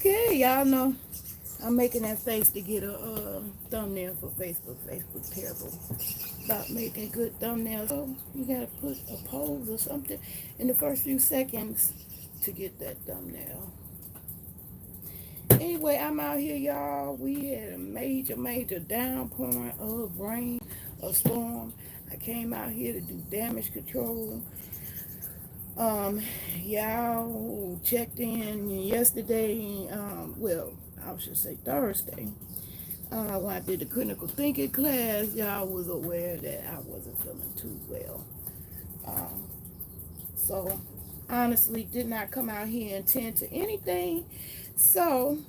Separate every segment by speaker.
Speaker 1: Okay, y'all know I'm making that face to get a thumbnail for Facebook. Facebook terrible about making good thumbnails. So you gotta put a pose or something in the first few seconds to get that thumbnail. Anyway, I'm out here, y'all. We had a major downpouring of rain, a storm. I came out here to do damage control. Um, y'all checked in yesterday, well, I should say Thursday, when I did the critical thinking class. Y'all was aware that I wasn't feeling too well. Um, so, honestly, did not come out here and tend to anything. So,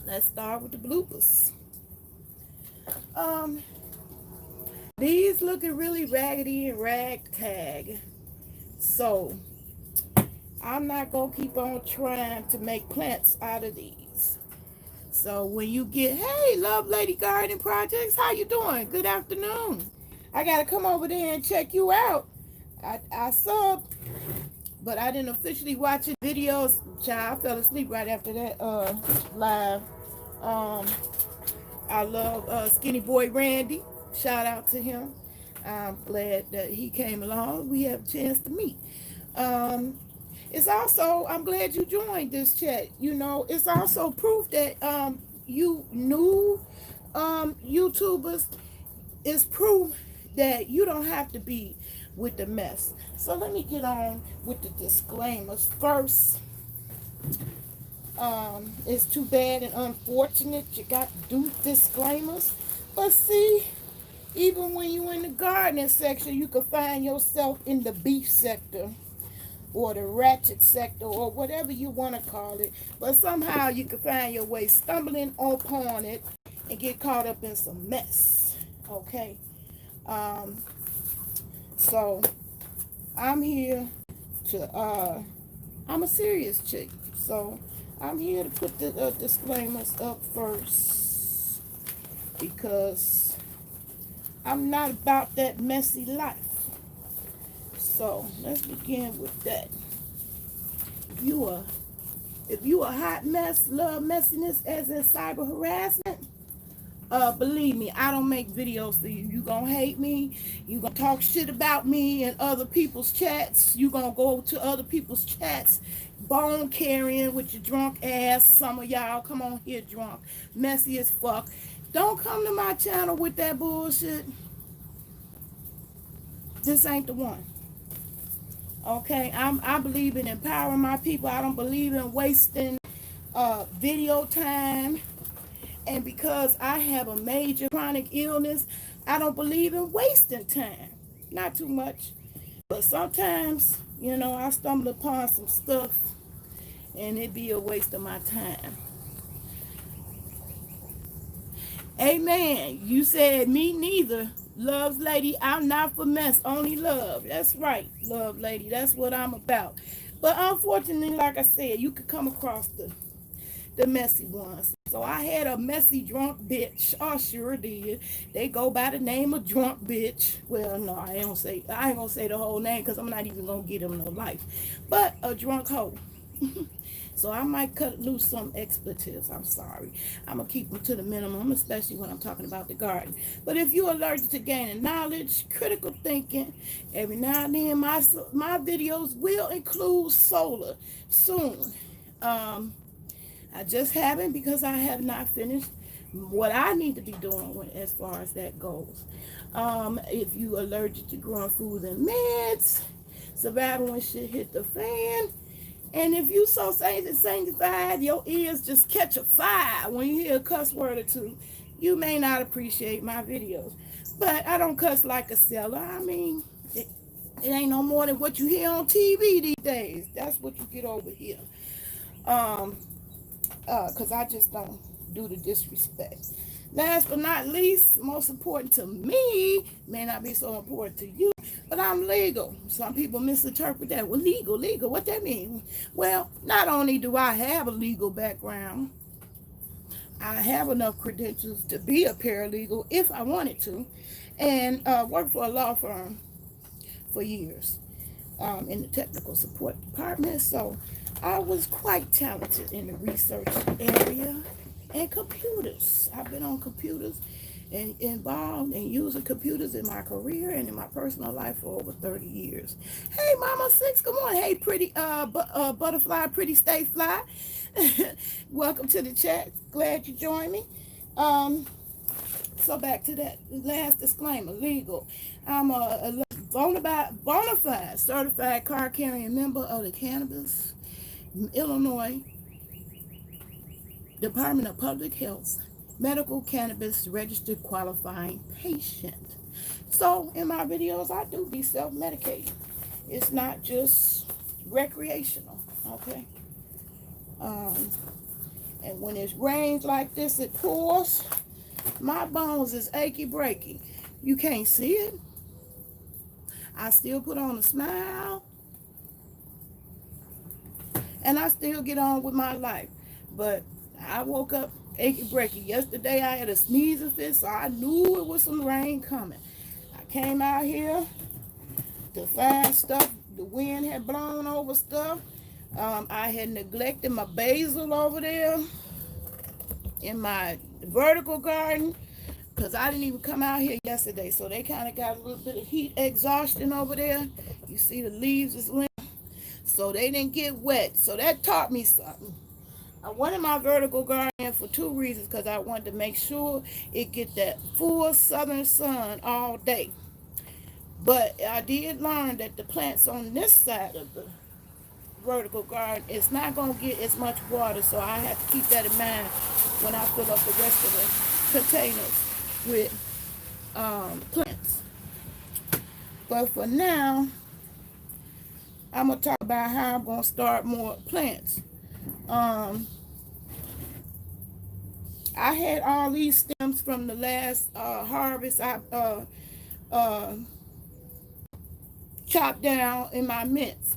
Speaker 1: let's start with the bloopers. Um, these looking really raggedy and ragtag. So, I'm not going to keep on trying to make plants out of these. So when you get, hey, Love Lady Garden Projects, how you doing? Good afternoon. I got to come over there and check you out. I saw, but I didn't officially watch your videos. Child, I fell asleep right after that live. I love Skinny Boy Randy. Shout out to him. I'm glad that he came along. We have a chance to meet. It's also, I'm glad you joined this chat. You know, it's also proof that you new YouTubers, is proof that you don't have to be with the mess. So let me get on with the disclaimers first. It's too bad and unfortunate you got to do disclaimers. But see, even when you in the gardening section, you can find yourself in the beef sector or the ratchet sector or whatever you want to call it. But somehow you can find your way stumbling upon it and get caught up in some mess. Okay? So I'm here to, I'm a serious chick. So I'm here to put the disclaimers up first because I'm not about that messy life. So let's begin with that. If you a hot mess, love messiness as in cyber harassment, believe me, I don't make videos for you. You gonna hate me, you gonna talk shit about me in other people's chats, you gonna go to other people's chats, bone carrying with your drunk ass. Some of y'all come on here drunk, messy as fuck. Don't come to my channel with that bullshit. This ain't the one. Okay, I believe in empowering my people. I don't believe in wasting video time. And because I have a major chronic illness, I don't believe in wasting time. Not too much. But sometimes, you know, I stumble upon some stuff and it be a waste of my time. Amen. You said me neither. Love lady, I'm not for mess, only love. That's right, love lady. That's what I'm about. But unfortunately, like I said, you could come across the messy ones. So I had a messy drunk bitch. I sure did. They go by the name of drunk bitch. Well, no, I ain't gonna say the whole name because I'm not even gonna give them no life. But a drunk hoe. So I might cut loose some expletives. I'm sorry. I'm going to keep them to the minimum, especially when I'm talking about the garden. But if you're allergic to gaining knowledge, critical thinking, every now and then my videos will include solar soon. I just haven't because I have not finished what I need to be doing as far as that goes. If you allergic to growing foods and meds, survival when shit hit the fan. And if you so sanctified, your ears just catch a fire when you hear a cuss word or two, you may not appreciate my videos. But I don't cuss like a seller. I mean, it ain't no more than what you hear on TV these days. That's what you get over here. Because I just don't do the disrespect. Last but not least, most important to me, may not be so important to you, but I'm legal. Some people misinterpret that. Well, legal, what that mean? Well, not only do I have a legal background, I have enough credentials to be a paralegal if I wanted to, and worked for a law firm for years in the technical support department. So I was quite talented in the research area and computers. I've been on computers and involved in using computers in my career and in my personal life for over 30 years. Hey, Mama Six, come on. Hey, pretty butterfly, pretty stay fly. Welcome to the chat. Glad you joined me. Um, so back to that last disclaimer, legal. I'm a bona fide certified card carrying member of the Cannabis Illinois Department of Public Health medical cannabis registered qualifying patient. So in my videos, I do be self-medicating. It's not just recreational, okay? Um, and when it rains like this, it pours. My bones is achy breaky. You can't see it. I still put on a smile, and I still get on with my life. But I woke up achy breaky. Yesterday I had a sneezing fit, so I knew it was some rain coming. I came out here to find stuff. The wind had blown over stuff. I had neglected my basil over there in my vertical garden because I didn't even come out here yesterday, so they kind of got a little bit of heat exhaustion over there. You see the leaves is limp, so they didn't get wet. So that taught me something. I wanted my vertical garden for two reasons, because I wanted to make sure it get that full southern sun all day. But I did learn that the plants on this side of the vertical garden, it's not going to get as much water, so I have to keep that in mind when I fill up the rest of the containers with plants. But for now, I'm going to talk about how I'm going to start more plants. I had all these stems from the last harvest. I chopped down in my mints.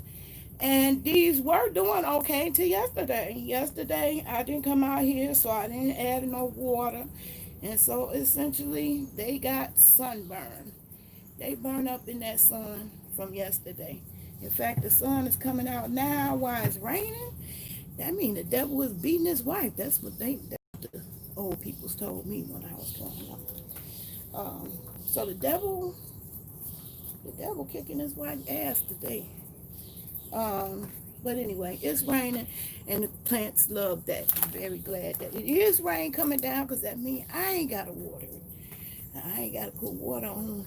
Speaker 1: And these were doing okay till yesterday. Yesterday, I didn't come out here, so I didn't add no water. And so, essentially, they got sunburn. They burned up in that sun from yesterday. In fact, the sun is coming out now while it's raining. That means the devil is beating his wife. That's what the old people told me when I was growing up. So the devil kicking his wife's ass today. But anyway, it's raining, and the plants love that. I'm very glad that it is rain coming down, because that means I ain't got to water it. I ain't got to put water on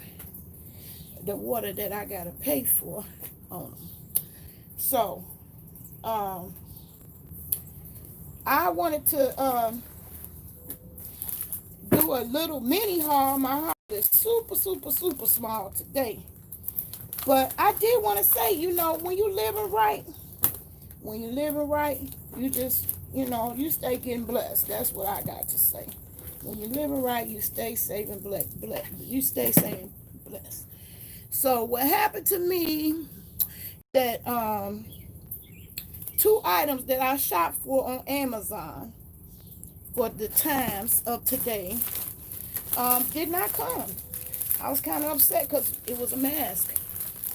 Speaker 1: the water that I got to pay for on them. So, I wanted to do a little mini haul. My haul is super, super, super small today. But I did want to say, when you're living right, you just, you stay getting blessed. That's what I got to say. When you're living right, you stay safe and blessed. You stay safe and blessed. So what happened to me, that two items that I shopped for on Amazon for the times of today did not come. I was kind of upset because it was a mask.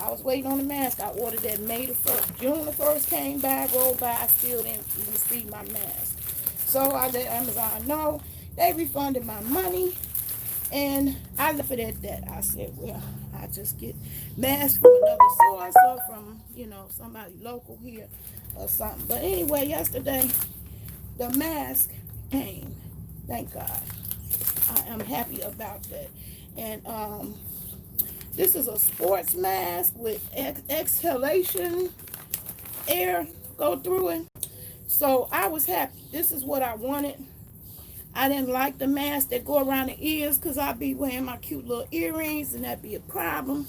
Speaker 1: I was waiting on the mask. I ordered that May the 1st. June the 1st came by, rolled by. I still didn't receive my mask. So I let Amazon know. They refunded my money. And I left it at that. I said, well, I just get masks from another source or from, somebody local here or something. But anyway, yesterday, the mask came. Thank God. I am happy about that. And this is a sports mask with exhalation air go through it. So I was happy. This is what I wanted. I didn't like the masks that go around the ears, because I be wearing my cute little earrings, and that'd be a problem.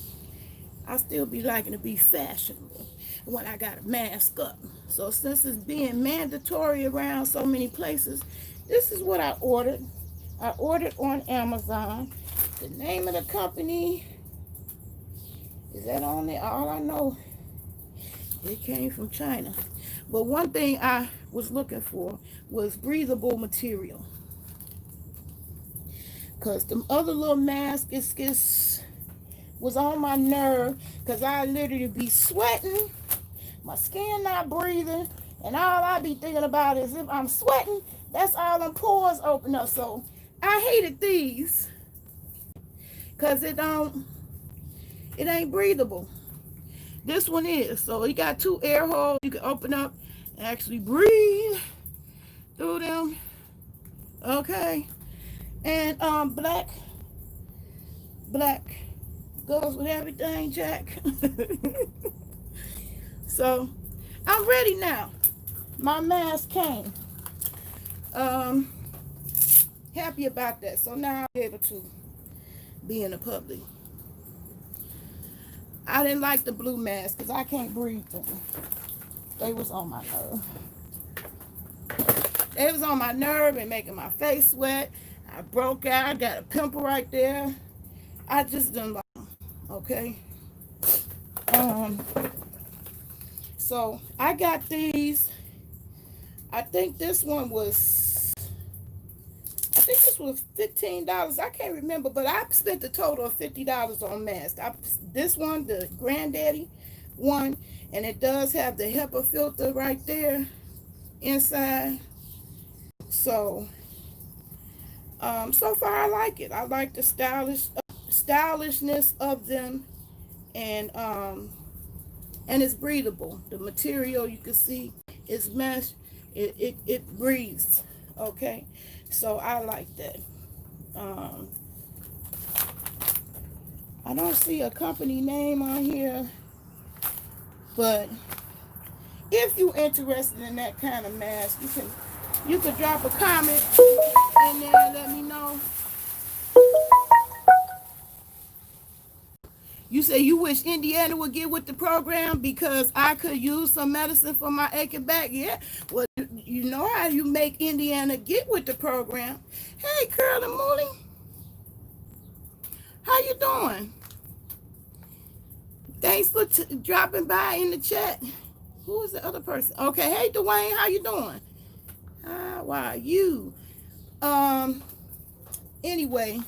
Speaker 1: I still be liking to be fashionable when I got a mask up. So since it's being mandatory around so many places, this is what I ordered. I ordered on Amazon. The name of the company, is that on there? All I know, it came from China. But one thing I was looking for was breathable material. Because the other little mask was on my nerve, because I literally be sweating, my skin not breathing, And all I be thinking about is if I'm sweating, that's all them pores open up. So I hated these because it ain't breathable. This one is. So it got 2 air holes you can open up and actually breathe through them. Okay. And black goes with everything, Jack. So I'm ready now. My mask came. Happy about that. So now I'll be able to be in the public. I didn't like the blue mask because I can't breathe through them. They was on my nerve. They was on my nerve and making my face sweat. I broke out. I got a pimple right there. I just didn't like them. Okay. So I got these. I think this was $15. I can't remember, but I spent a total of $50 on masks. This one, the granddaddy one, and it does have the HEPA filter right there inside. So, so far I like it. I like the stylishness of them, and it's breathable. The material you can see is mesh. It breathes. Okay, so I like that. I don't see a company name on here, but if you're interested in that kind of mask, you can drop a comment in there and let me know. You say you wish Indiana would get with the program because I could use some medicine for my aching back. Yeah, well, you know how you make Indiana get with the program. Hey, Curly Mooley, how you doing? Thanks for dropping by in the chat. Who is the other person? Okay, hey, Dwayne, how you doing? How are you? Anyway,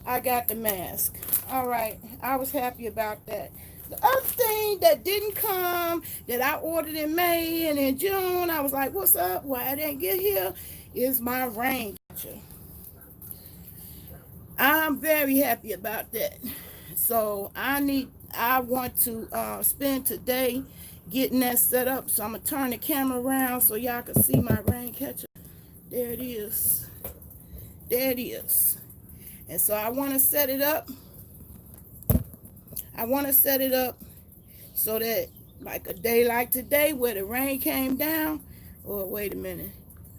Speaker 1: I got the mask. All right, I was happy about that. The other thing that didn't come, that I ordered in May and in June, I was like, what's up? Why I didn't get here? Is my rain catcher. I'm very happy about that. So I want to spend today getting that set up. So I'm going to turn the camera around so y'all can see my rain catcher. There it is. There it is. And so I want to set it up. I want to set it up so that like a day like today where the rain came down. Oh, wait a minute.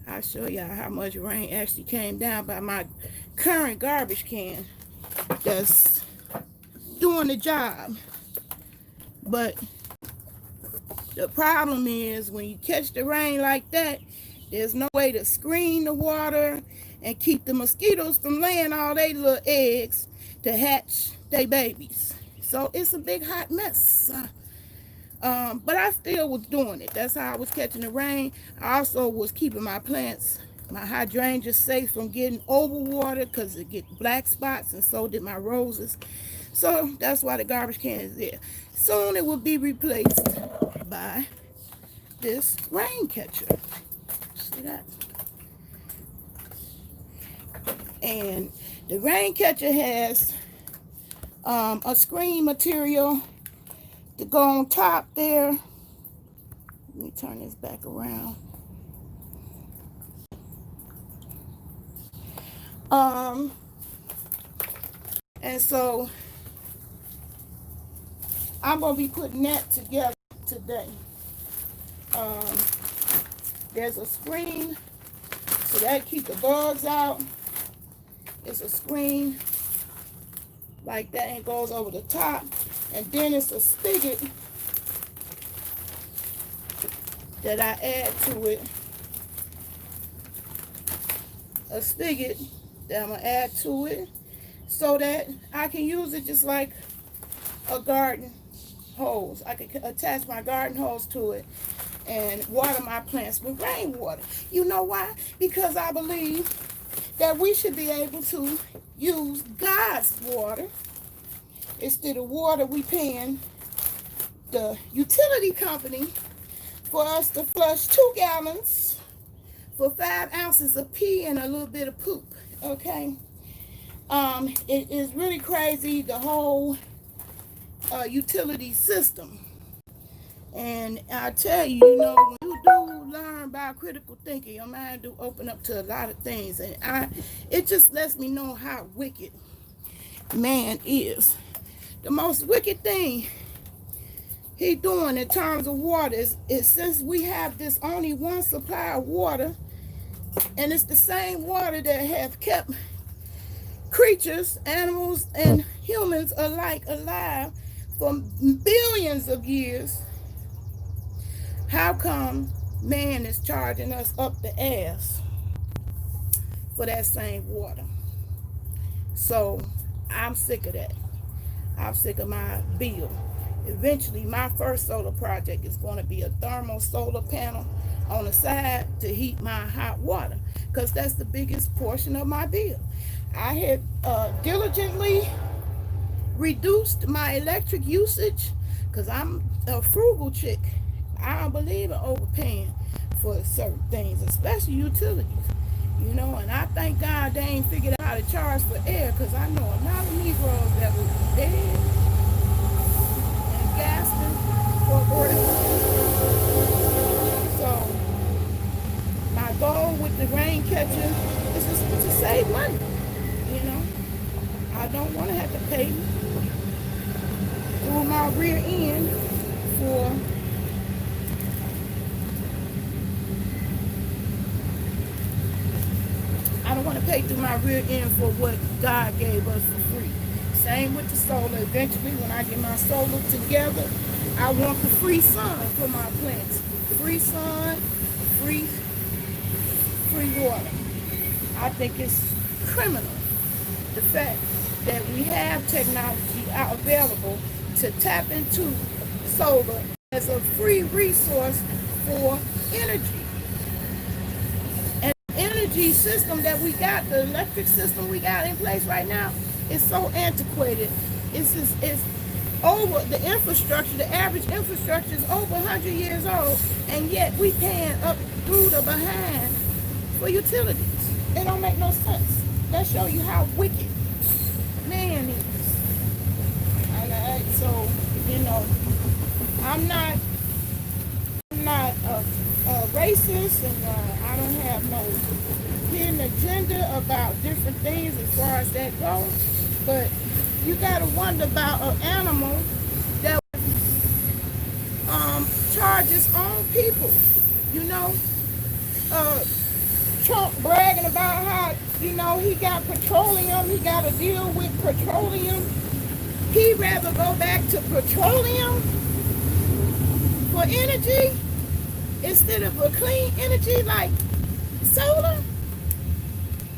Speaker 1: I'll show y'all how much rain actually came down by my current garbage can that's doing the job. But the problem is when you catch the rain like that, there's no way to screen the water and keep the mosquitoes from laying all their little eggs to hatch their babies. So it's a big hot mess. But I still was doing it. That's how I was catching the rain. I also was keeping my plants, my hydrangeas, safe from getting overwatered because it get black spots, and so did my roses. So that's why the garbage can is there. Soon it will be replaced by this rain catcher. See that? And the rain catcher has a screen material to go on top there. Let me turn this back around. And so I'm gonna be putting that together today. There's a screen so that keep the bugs out. It's a screen like that and goes over the top, and then it's a spigot that I add to it. A spigot that I'm gonna add to it so that I can use it just like a garden hose. I can attach my garden hose to it and water my plants with rainwater. You know why? Because I believe that we should be able to use God's water instead of water we paying the utility company for us to flush 2 gallons for 5 ounces of pee and a little bit of poop. Okay. It is really crazy, the whole utility system. And I tell you, when you do learn about critical thinking, your mind do open up to a lot of things. And it just lets me know how wicked man is. The most wicked thing he doing in terms of water is since we have this only one supply of water, and it's the same water that have kept creatures, animals, and humans alike alive for billions of years. How come man is charging us up the ass for that same water? So I'm sick of that. I'm sick of my bill. Eventually, my first solar project is going to be a thermal solar panel on the side to heat my hot water, because that's the biggest portion of my bill. I had diligently reduced my electric usage because I'm a frugal chick. I don't believe in overpaying for certain things, especially utilities. And I thank God they ain't figured out how to charge for air, because I know a lot of Negroes that was dead and gasping for breath. So my goal with the rain catcher is just to save money. I don't want to have to pay through my rear end for what God gave us for free. Same with the solar. Eventually, when I get my solar together, I want the free sun for my plants. Free sun, free water. I think it's criminal, the fact that we have technology available to tap into solar as a free resource for energy. And the energy system that we got, the electric system we got in place right now, is so antiquated. It's over the infrastructure. The average infrastructure is over 100 years old, and yet we paying up through the behind for utilities. It don't make no sense. That show you how wicked man is. So I'm not a racist, and I don't have no hidden agenda about different things as far as that goes. But you gotta wonder about an animal that charges on people. Trump bragging about how he got petroleum, he got to deal with petroleum. He'd rather go back to petroleum for energy instead of a clean energy like solar.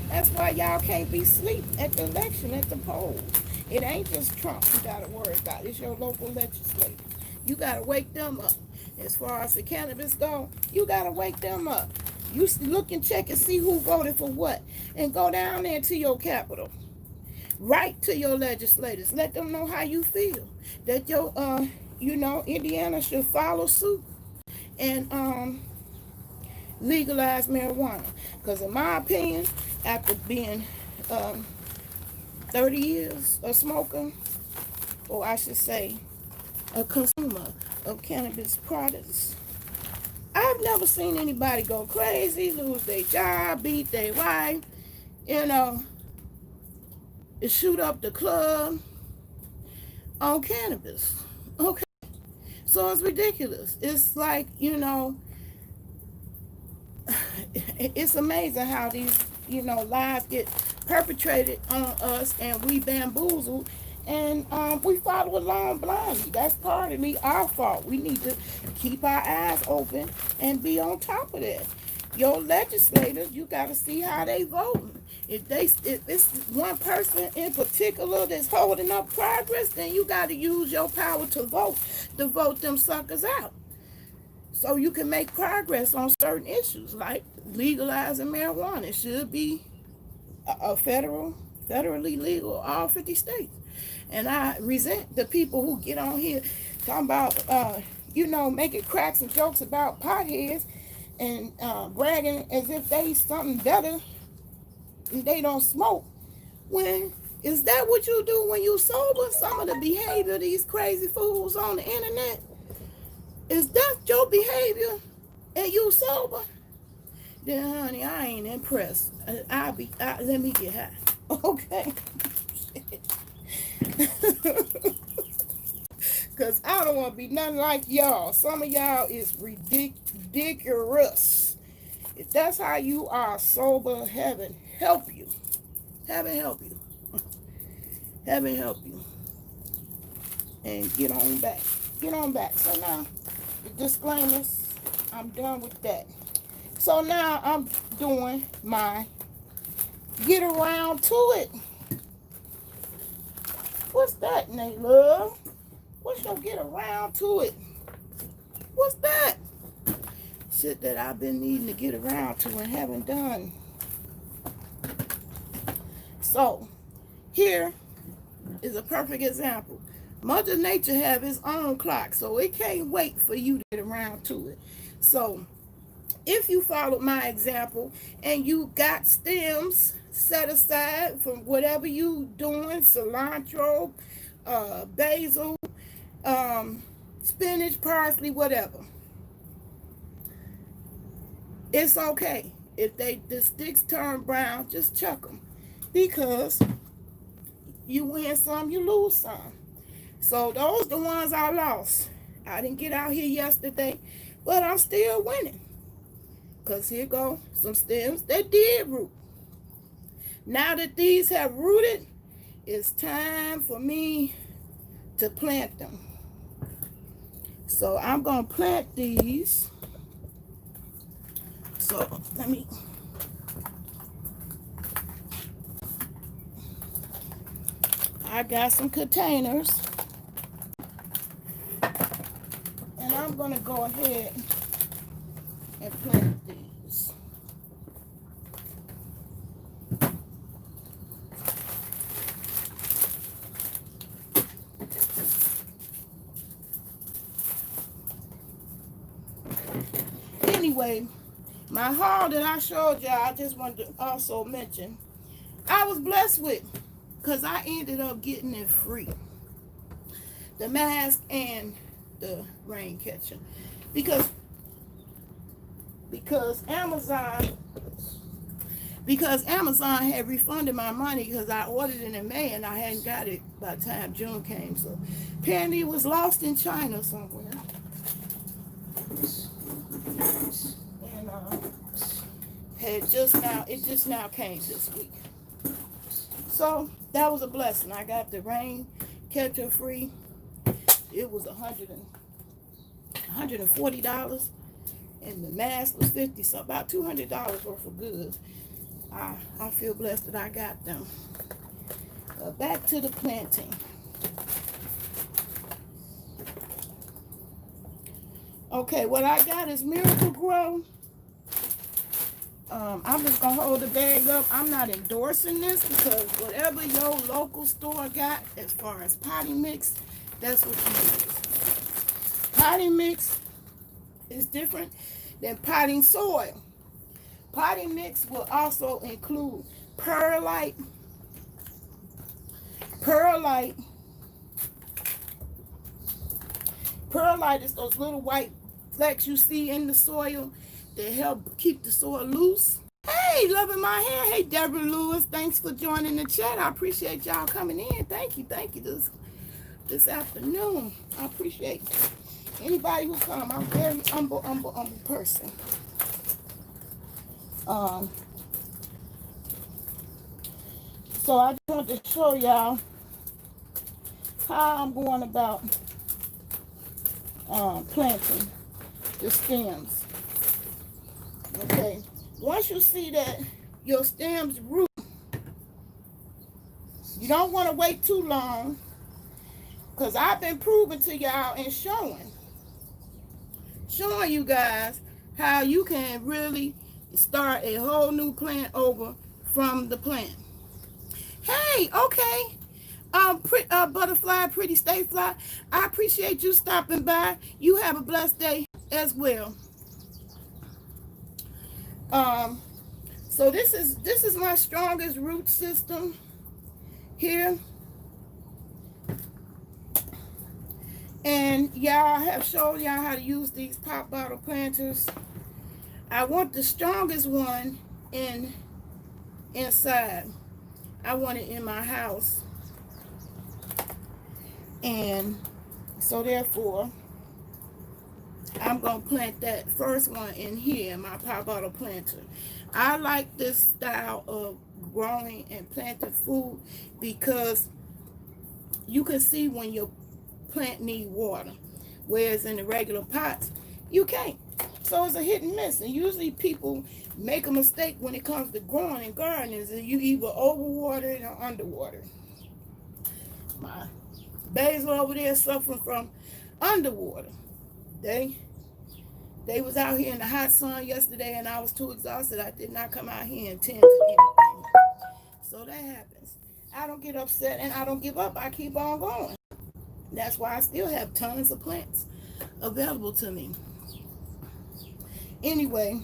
Speaker 1: That's why y'all can't be asleep at the election, at the polls. It ain't just Trump you got to worry about. It's your local legislators. You got to wake them up. As far as the cannabis go, you got to wake them up. You look and check and see who voted for what. And go down there to your capital. Write to your legislators. Let them know how you feel. That your, Indiana should follow suit and legalize marijuana. Because in my opinion, after being 30 years a smoker, or I should say a consumer of cannabis products, I've never seen anybody go crazy, lose their job, beat their wife, shoot up the club on cannabis. Okay. So it's ridiculous. It's like, it's amazing how these, lies get perpetrated on us, and we bamboozled, and we follow along blindly. That's partly our fault. We need to keep our eyes open and be on top of that. Your legislators, you got to see how they voting. If it's one person in particular that's holding up progress, then you got to use your power to vote them suckers out, so you can make progress on certain issues like legalizing marijuana. It should be federally legal, all 50 states. And I resent the people who get on here talking about making cracks and jokes about potheads and bragging as if they something better and they don't smoke. When is that what you do when you sober? Some of the behavior of these crazy fools on the internet, is that your behavior and you sober? Then honey, I ain't impressed. Let me get high. Okay. Cause I don't want to be nothing like y'all. Some of y'all is ridiculous. If that's how you are sober, heaven help you. Heaven help you. Heaven help you. And get on back. Get on back. So now, the disclaimers, I'm done with that. So now I'm doing my get around to it. What's that, Nate Love? What's your get around to it? What's that? Shit that I've been needing to get around to and haven't done. So, here is a perfect example. Mother Nature have its own clock, so it can't wait for you to get around to it. So, if you followed my example and you got stems set aside from whatever you doing, cilantro, basil, spinach, parsley, whatever, it's okay. If the sticks turn brown, just chuck them, because you win some, you lose some. So those the ones I lost. I didn't get out here yesterday, but I'm still winning. Because here go some stems that did root. Now that these have rooted, it's time for me to plant them. So I'm going to plant these. So I got some containers. And I'm going to go ahead and plant these. Anyway, my haul that I showed y'all, I just wanted to also mention, I was blessed with, because I ended up getting it free. The mask and the rain catcher. Because Amazon had refunded my money because I ordered it in May and I hadn't got it by the time June came. So apparently it was lost in China somewhere. And it just now came this week. So that was a blessing. I got the rain catcher free. It was $140, and the mask was $50, so about $200 worth of goods. I feel blessed that I got them. Back to the planting. Okay, what I got is Miracle Grow. I'm just gonna hold the bag up. I'm not endorsing this, because whatever your local store got as far as potty mix, that's what you use. Potting mix is different than potting soil. Potting mix will also include perlite. Perlite is those little white flecks you see in the soil that help keep the soil loose. Hey, loving my hair. Hey, Deborah Lewis, thanks for joining the chat. I appreciate y'all coming in. Thank you this afternoon. I appreciate anybody who come. I'm a very humble person. So I just want to show y'all how I'm going about planting the stems. Okay, once you see that your stems root, you don't want to wait too long, because I've been proving to y'all and showing you guys how you can really start a whole new plant over from the plant. Hey, okay, Butterfly, pretty stay fly. I appreciate you stopping by. You have a blessed day as well. Um, so this is my strongest root system here, and y'all have showed y'all how to use these pop bottle planters. I want the strongest one inside. I want it in my house, and so therefore I'm gonna plant that first one in here, my pop bottle planter. I like this style of growing and planting food because you can see when your plant need water, whereas in the regular pots you can't. So it's a hit and miss, and usually people make a mistake when it comes to growing and gardening, and you either overwater it or underwater. My basil over there suffering from underwater. They was out here in the hot sun yesterday, and I was too exhausted. I did not come out here and tend to anything. So that happens. I don't get upset and I don't give up. I keep on going. That's why I still have tons of plants available to me. Anyway,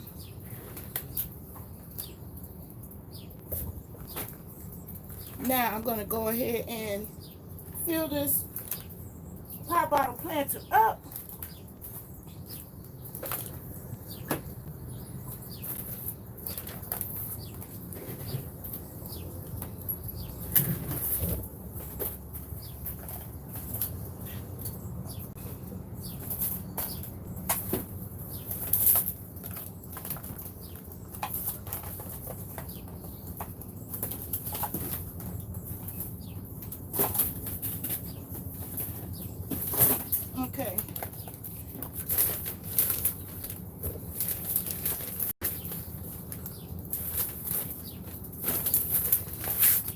Speaker 1: now I'm going to go ahead and fill this pop bottle planter up. Okay.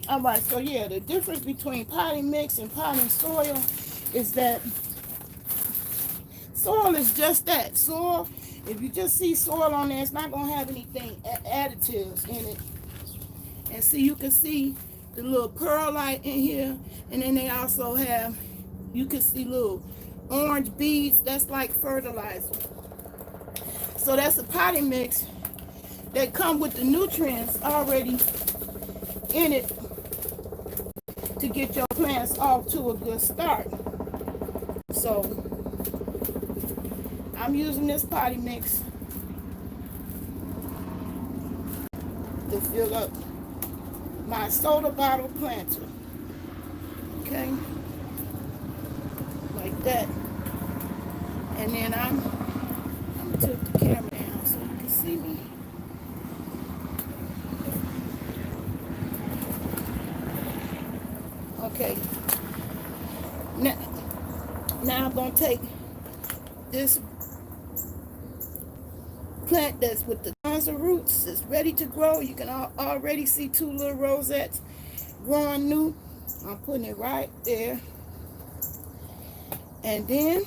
Speaker 1: All right, so yeah, the difference between potting mix and potting soil is that soil is just that. Soil, if you just see soil on there, it's not going to have anything additives in it. And see, you can see the little perlite in here, and then they also have, you can see little orange beads. That's like fertilizer. So that's a potting mix that come with the nutrients already in it to get your plants off to a good start. So I'm using this potting mix to fill up my soda bottle planter. Okay, like that. And then I'm gonna tilt the camera down so you can see me. Okay. Now I'm gonna take this plant that's with the tons of roots. It's ready to grow. You can already see two little rosettes growing new. I'm putting it right there. And then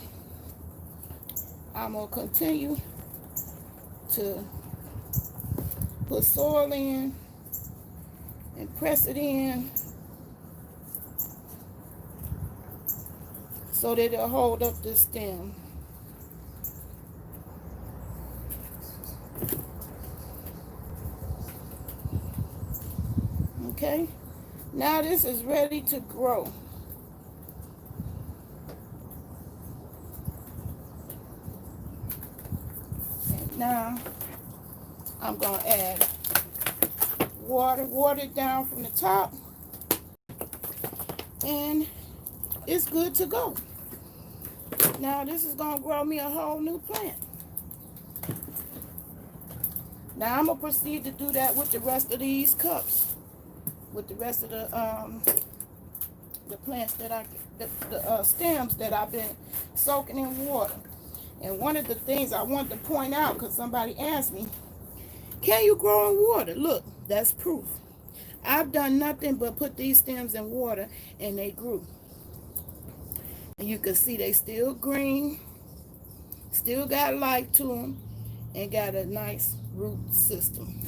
Speaker 1: I'm going to continue to put soil in and press it in so that it'll hold up the stem. Okay, now this is ready to grow. And now I'm going to add water it down from the top, and it's good to go. Now this is going to grow me a whole new plant. Now I'm going to proceed to do that with the rest of these cups, with the rest of the plants that the stems that I've been soaking in water. And one of the things I want to point out, because somebody asked me, can you grow in water? Look, that's proof. I've done nothing but put these stems in water and they grew. And you can see they still green, still got life to them, and got a nice root system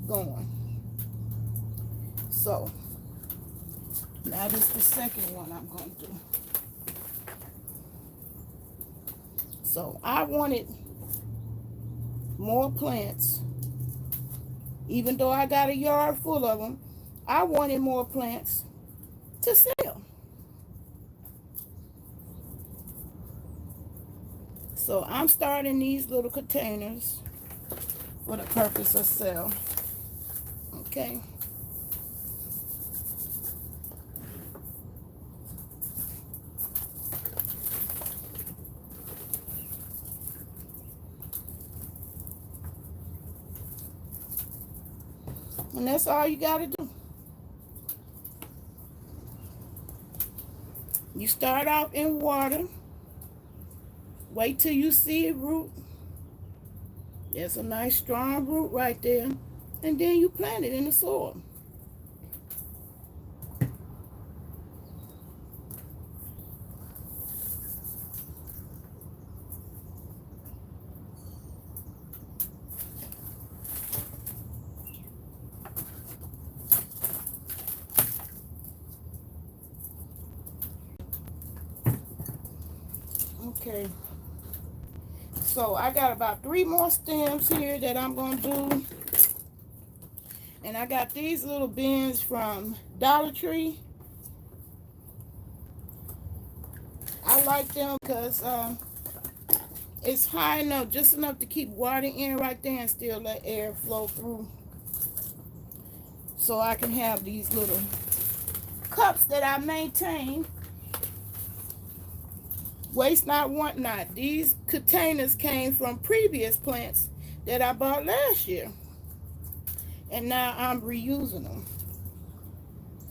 Speaker 1: going. So Now this is the second one I'm going to do. So I wanted more plants. Even though I got a yard full of them, I wanted more plants to sell. So I'm starting these little containers for the purpose of sale. Okay. And that's all you got to do. You start out in water. Wait till you see a root. There's a nice strong root right there. And then you plant it in the soil. Okay. So I got about 3 more stems here that I'm going to do. And I got these little bins from Dollar Tree. I like them because it's high enough, just enough to keep water in right there and still let air flow through. So I can have these little cups that I maintain. Waste not, want not. These containers came from previous plants that I bought last year. And now I'm reusing them.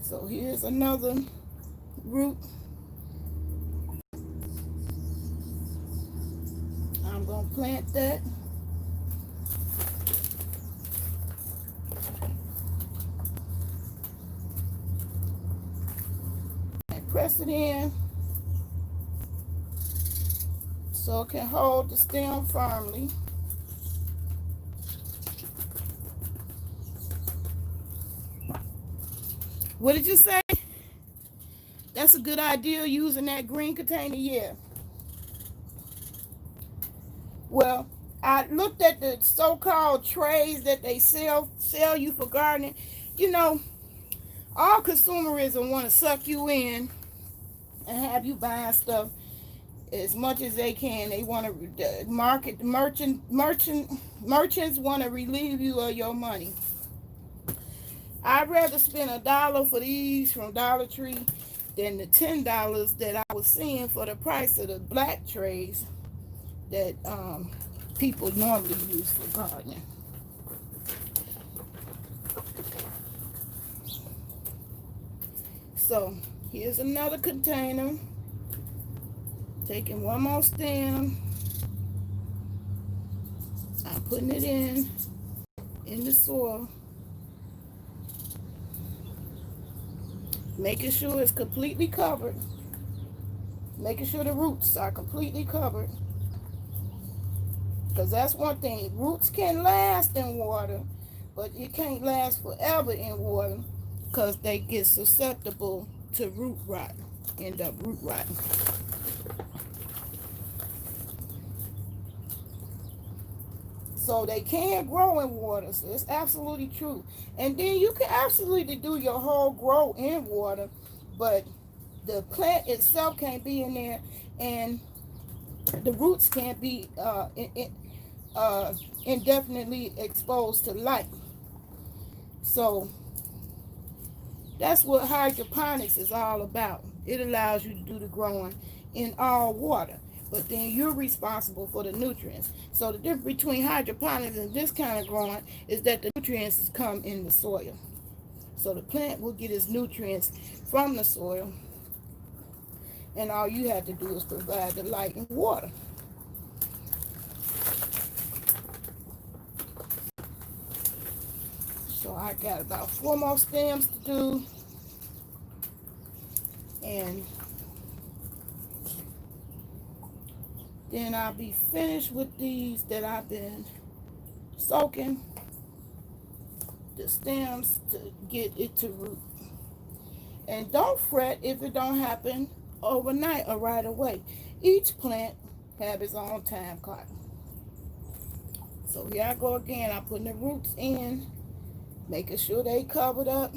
Speaker 1: So here's another root. I'm going to plant that. And press it in so it can hold the stem firmly. What did you say? That's a good idea, using that green container. Yeah. Well, I looked at the so-called trays that they sell you for gardening. You know, all consumerism want to suck you in and have you buying stuff as much as they can. They want to merchants want to relieve you of your money. I'd rather spend $1 for these from Dollar Tree than the $10 that I was seeing for the price of the black trays that people normally use for gardening. So here's another container. Taking one more stem. I'm putting it in the soil. Making sure it's completely covered. Making sure the roots are completely covered. Because that's one thing. Roots can last in water, but it can't last forever in water because they get susceptible to root rot. End up root rotting. So they can grow in water. So it's absolutely true. And then you can absolutely do your whole grow in water, but the plant itself can't be in there, and the roots can't be indefinitely exposed to light. So that's what hydroponics is all about. It allows you to do the growing in all water, but then you're responsible for the nutrients. So the difference between hydroponics and this kind of growing is that the nutrients come in the soil. So the plant will get its nutrients from the soil, and all you have to do is provide the light and water. So I got about 4 more stems to do, and then I'll be finished with these that I've been soaking the stems to get it to root. And don't fret if it don't happen overnight or right away. Each plant have its own time clock. So here I go again. I'm putting the roots in, making sure they covered up.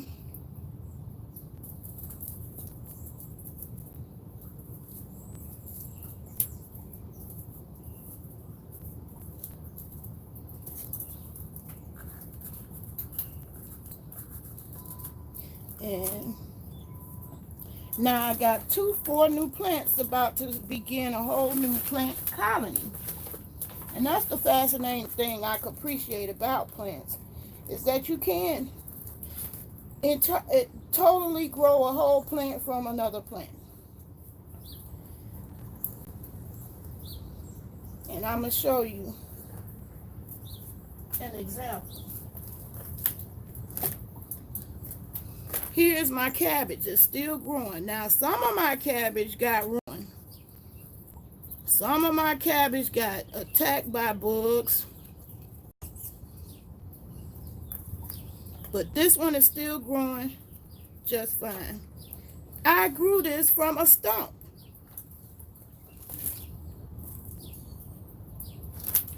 Speaker 1: And now I got 4 new plants about to begin a whole new plant colony. And that's the fascinating thing I can appreciate about plants, is that you can totally grow a whole plant from another plant. And I'm going to show you an example. Here's my cabbage. It's still growing. Now, some of my cabbage got ruined. Some of my cabbage got attacked by bugs. But this one is still growing just fine. I grew this from a stump.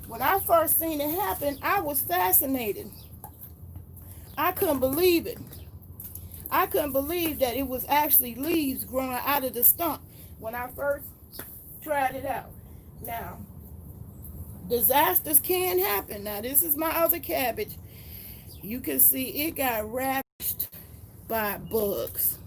Speaker 1: When I first seen it happen, I was fascinated. I couldn't believe it. I couldn't believe that it was actually leaves growing out of the stump when I first tried it out. Now, disasters can happen. Now, this is my other cabbage. You can see it got ravaged by bugs.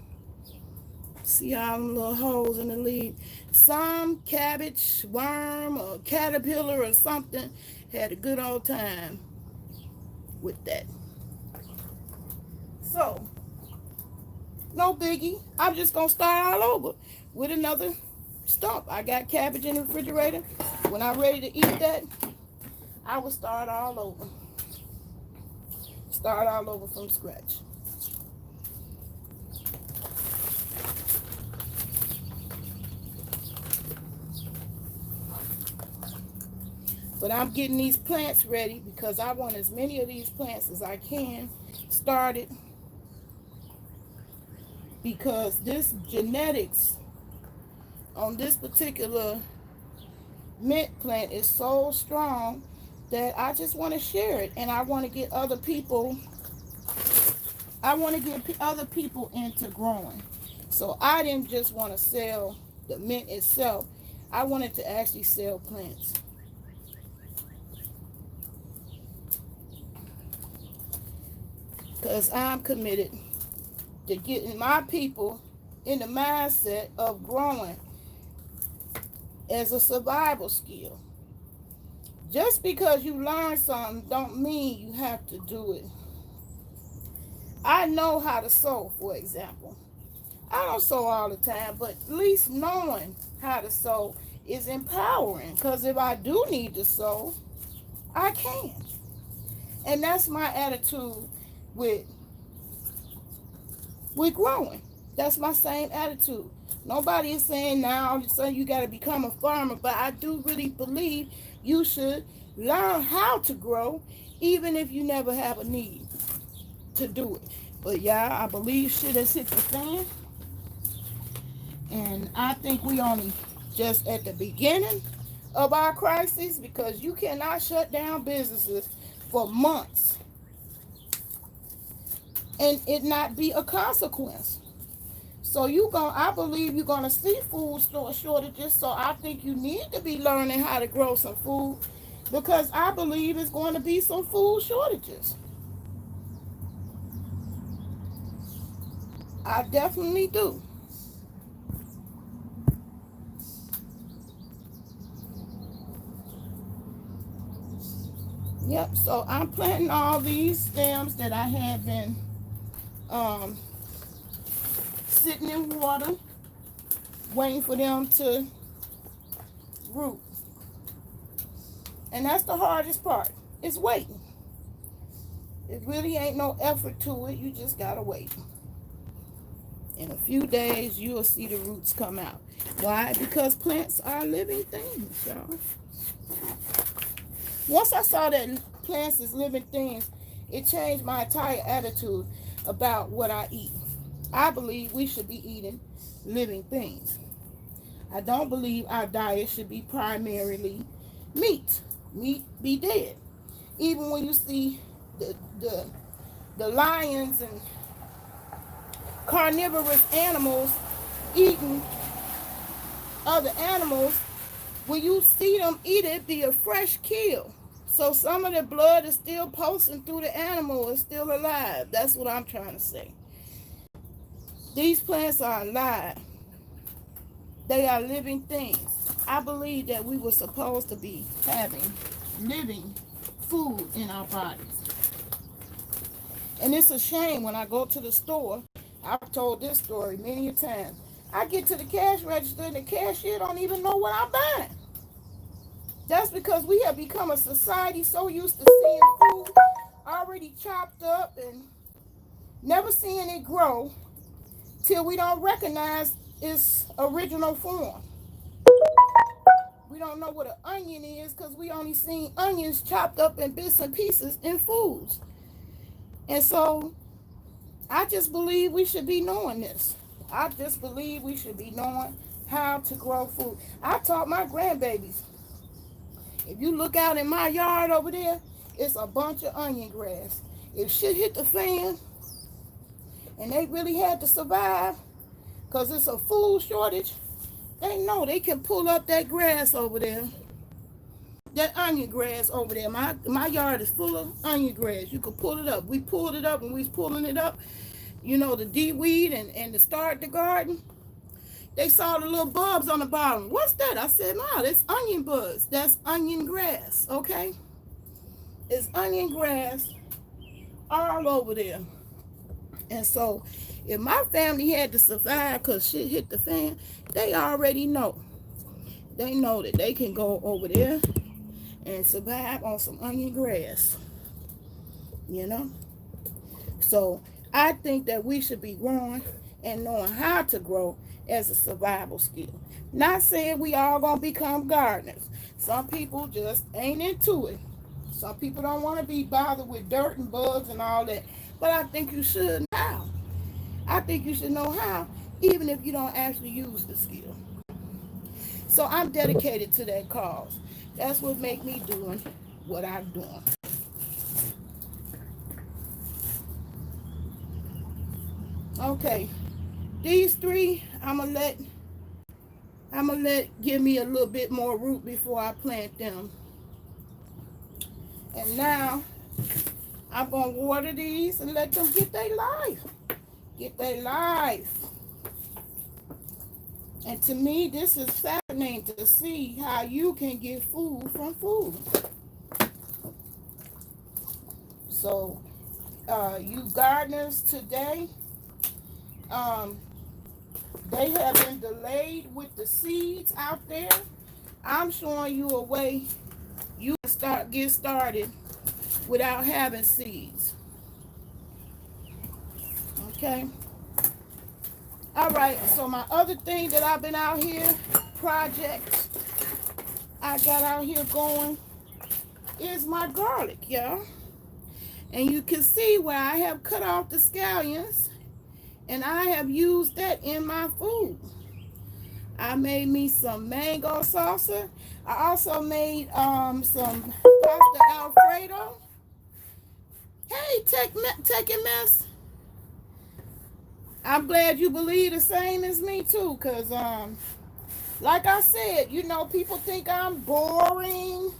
Speaker 1: See all them little holes in the leaf? Some cabbage worm or caterpillar or something had a good old time with that. So, no biggie. I'm just going to start all over with another stump. I got cabbage in the refrigerator. When I'm ready to eat that, I will start all over. Start all over from scratch. But I'm getting these plants ready because I want as many of these plants as I can started, because this genetics on this particular mint plant is so strong that I just want to share it, and I want to get other people into growing. So I didn't just want to sell the mint itself. I wanted to actually sell plants. Because I'm committed to getting my people in the mindset of growing as a survival skill. Just because you learn something don't mean you have to do it. I know how to sew, for example. I don't sew all the time, but at least knowing how to sew is empowering, because if I do need to sew, I can. And that's my attitude with growing. That's my same attitude. Nobody is saying now all of a sudden you got to become a farmer, but I do really believe you should learn how to grow, even if you never have a need to do it. But yeah, I believe shit has hit the fan, and I think we only just at the beginning of our crisis, because you cannot shut down businesses for months and it not be a consequence. So I believe you're gonna see food store shortages. So I think you need to be learning how to grow some food, because I believe it's going to be some food shortages. I definitely do. Yep, so I'm planting all these stems that I have been sitting in water, waiting for them to root. And that's the hardest part, is waiting. It really ain't no effort to it, you just gotta wait. In a few days, you'll see the roots come out. Why? Because plants are living things, y'all. Once I saw that plants is living things, it changed my entire attitude about what I eat. I believe we should be eating living things. I don't believe our diet should be primarily meat. Meat be dead. Even when you see the the, the lions and carnivorous animals eating other animals, when you see them eat it, be a fresh kill. So some of the blood is still pulsing through the animal, is still alive. That's what I'm trying to say. These plants are alive. They are living things. I believe that we were supposed to be having living food in our bodies. And it's a shame when I go to the store. I've told this story many a time. I get to the cash register and the cashier don't even know what I'm buying. That's because we have become a society so used to seeing food already chopped up and never seeing it grow till we don't recognize its original form. We don't know what an onion is because we only seen onions chopped up in bits and pieces in foods. And so I just believe we should be knowing this. I just believe we should be knowing how to grow food. I taught my grandbabies. If you look out in my yard over there, it's a bunch of onion grass. If shit hit the fan and they really had to survive because it's a food shortage, they know they can pull up that grass over there. That onion grass over there. My yard is full of onion grass. You can pull it up. We pulled it up and we was pulling it up. You know, the de-weed and to start the garden. They saw the little bulbs on the bottom. What's that? I said, no, that's onion buds. That's onion grass, okay? It's onion grass all over there. And so, if my family had to survive because shit hit the fan, they already know. They know that they can go over there and survive on some onion grass. You know? So, I think that we should be growing and knowing how to grow as a survival skill. Not saying we all gonna become gardeners. Some people just ain't into it. Some people don't want to be bothered with dirt and bugs and all that. But I think you should know how. I think you should know how, even if you don't actually use the skill. So I'm dedicated to that cause. That's what make me doing what I'm doing. Okay. These three, I'ma let give me a little bit more root before I plant them. And now I'm gonna water these and let them get their life. Get their life. And to me, this is fascinating to see how you can get food from food. So you gardeners today, they have been delayed with the seeds out there. I'm showing you a way you can get started without having seeds. Okay. All right. So my other thing that I've been out here, project I got out here going, is my garlic, y'all. And you can see where I have cut off the scallions. And I have used that in my food. I made me some mango salsa. I also made some pasta Alfredo. Hey, take mess. I'm glad you believe the same as me too, cause like I said, you know, people think I'm boring.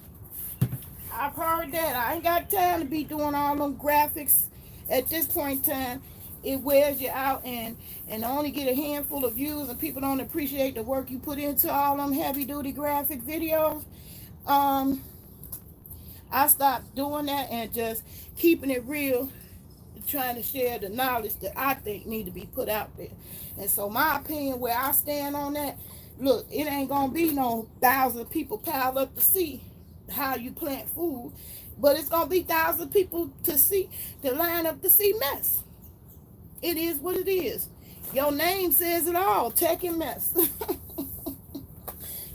Speaker 1: I've heard that. I ain't got time to be doing all them graphics at this point in time. It wears you out and only get a handful of views and people don't appreciate the work you put into all them heavy duty graphic videos. I stopped doing that and just keeping it real, trying to share the knowledge that I think need to be put out there. And so my opinion, where I stand on that, look, it ain't gonna be no 1,000 people piled up to see how you plant food, but it's gonna be 1,000 people to line up to see mess. It is what it is. Your name says it all. Tech and mess.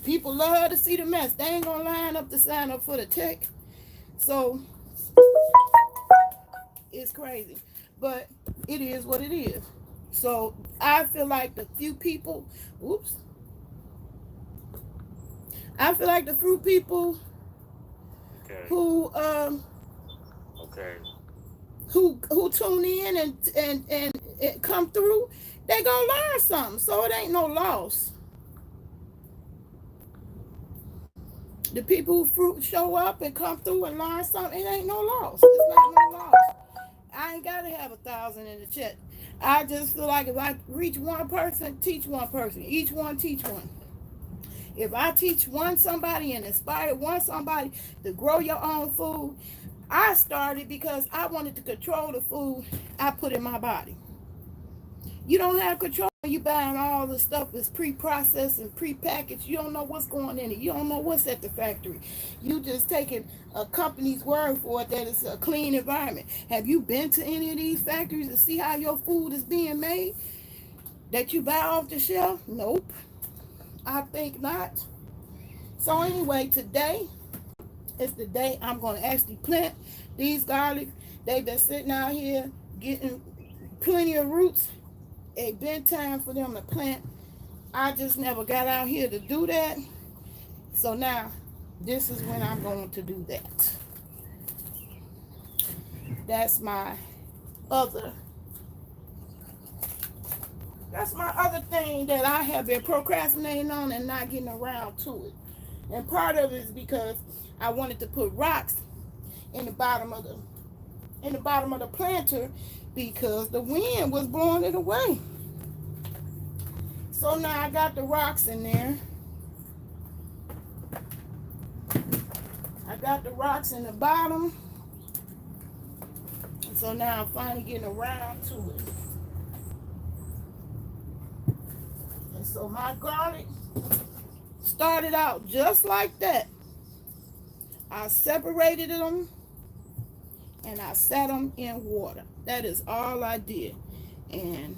Speaker 1: People love to see the mess. They ain't gonna line up to sign up for the tech. So it's crazy. But it is what it is. So I feel like the few people, oops, I feel like the few people
Speaker 2: Okay.
Speaker 1: who
Speaker 2: Okay.
Speaker 1: who tune in and come through, they gonna learn something. So it ain't no loss. The people who show up and come through and learn something, it ain't no loss. It's not no loss. I ain't gotta have 1,000 in the chat. I just feel like if I reach one person, teach one person. Each one teach one. If I teach one somebody and inspire one somebody to grow your own food, I started because I wanted to control the food I put in my body. You don't have control when you buying all the stuff that's pre-processed and pre-packaged. You don't know what's going in it. You don't know what's at the factory. You just taking a company's word for it that it's a clean environment. Have you been to any of these factories to see how your food is being made that you buy off the shelf? Nope. I think not. So anyway, today is the day I'm going to actually plant these garlic. They've been sitting out here getting plenty of roots. It been time for them to plant. I just never got out here to do that. So now this is when I'm going to do that. That's my other that's my other thing that I have been procrastinating on and not getting around to it. And part of it is because I wanted to put rocks in the bottom of the planter because the wind was blowing it away. So now I got the rocks in there. I got the rocks in the bottom. And so now I'm finally getting around to it. And so my garlic started out just like that. I separated them and I set them in water. That is all I did. And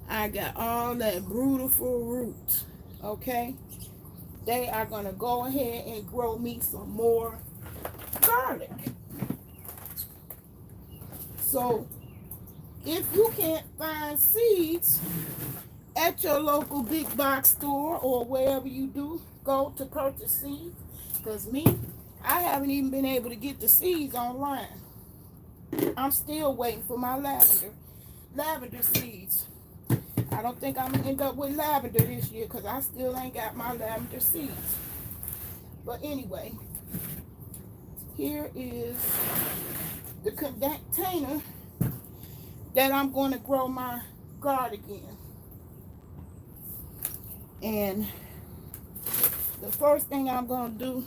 Speaker 1: I got all that beautiful root. Okay? They are going to go ahead and grow me some more garlic. So if you can't find seeds at your local big box store or wherever you do go to purchase seeds, because me, I haven't even been able to get the seeds online. I'm still waiting for my lavender seeds. I don't think I'm gonna end up with lavender this year because I still ain't got my lavender seeds. But anyway, here is the container that I'm going to grow my garlic in. And the first thing I'm going to do,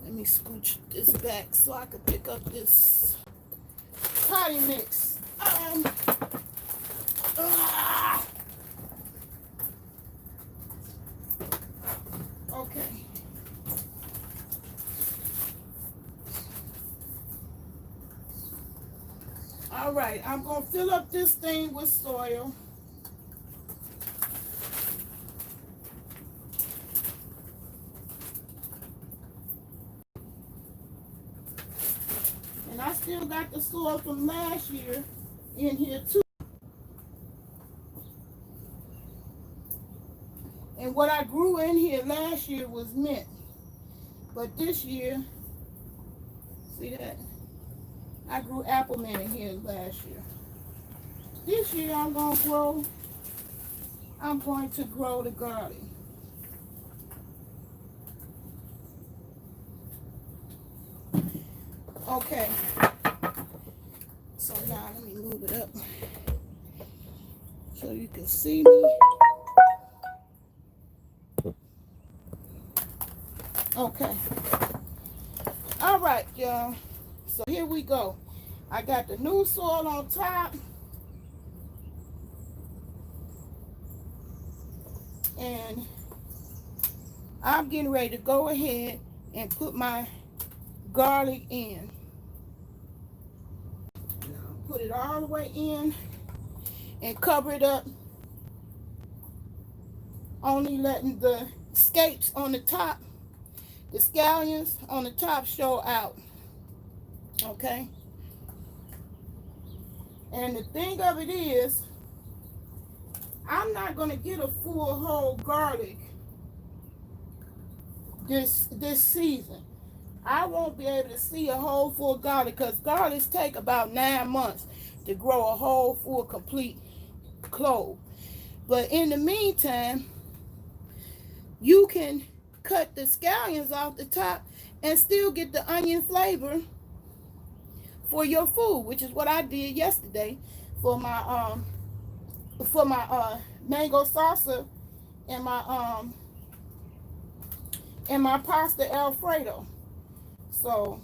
Speaker 1: let me scooch this back so I can pick up this potting mix. Okay. All right, I'm going to fill up this thing with soil. And I still got the soil from last year in here too. And what I grew in here last year was mint. But this year, see that? I grew apple mint in here last year. This year I'm going to grow the garlic. Okay. So now let me move it up so you can see me. Okay. All right, y'all. So here we go. I got the new soil on top. And I'm getting ready to go ahead and put my garlic in. Put it all the way in and cover it up. Only letting the scapes on the top, the scallions on the top show out. Okay? And the thing of it is, I'm not gonna get a full whole garlic this season. I won't be able to see a whole full garlic because garlics take about 9 months to grow a whole full complete clove. But in the meantime, you can cut the scallions off the top and still get the onion flavor for your food, which is what I did yesterday for my mango salsa and my pasta alfredo. So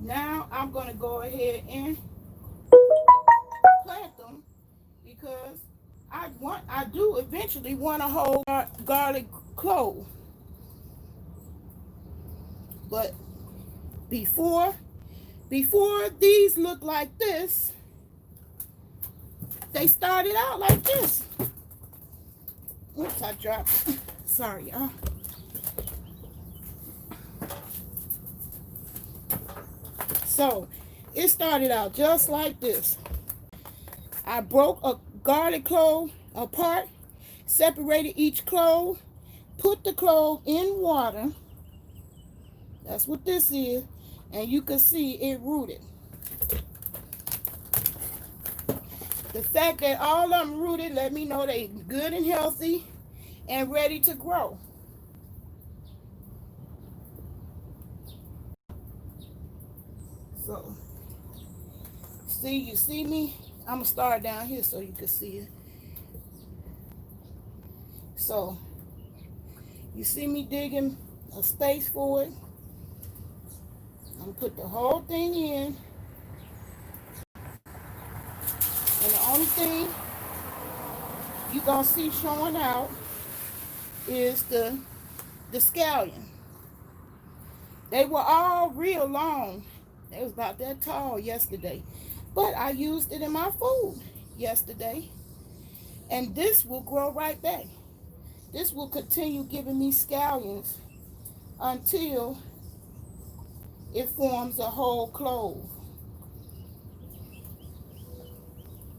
Speaker 1: now I'm gonna go ahead and plant them because I do eventually want a whole garlic clove. But before these look like this, they started out like this. Oops, I dropped it. Sorry, y'all. So it started out just like this. I broke a garlic clove apart, separated each clove, put the clove in water. That's what this is. And you can see it rooted. The fact that all of them rooted let me know they good and healthy and ready to grow. So, you see me? I'm going to start down here so you can see it. So, you see me digging a space for it. I'm going to put the whole thing in. And the only thing you're going to see showing out is the scallion. They were all real long. They was about that tall yesterday. But I used it in my food yesterday. And this will grow right back. This will continue giving me scallions until it forms a whole clove.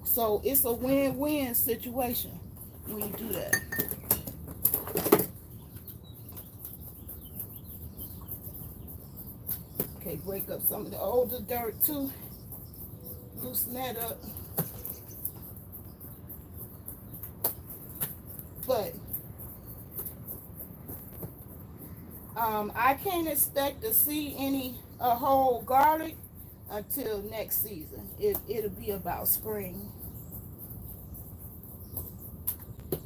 Speaker 1: So it's a win-win situation when you do that. Okay, break up some of the older dirt too. Loosen that up. But I can't expect to see a whole garlic until next season. It'll be about spring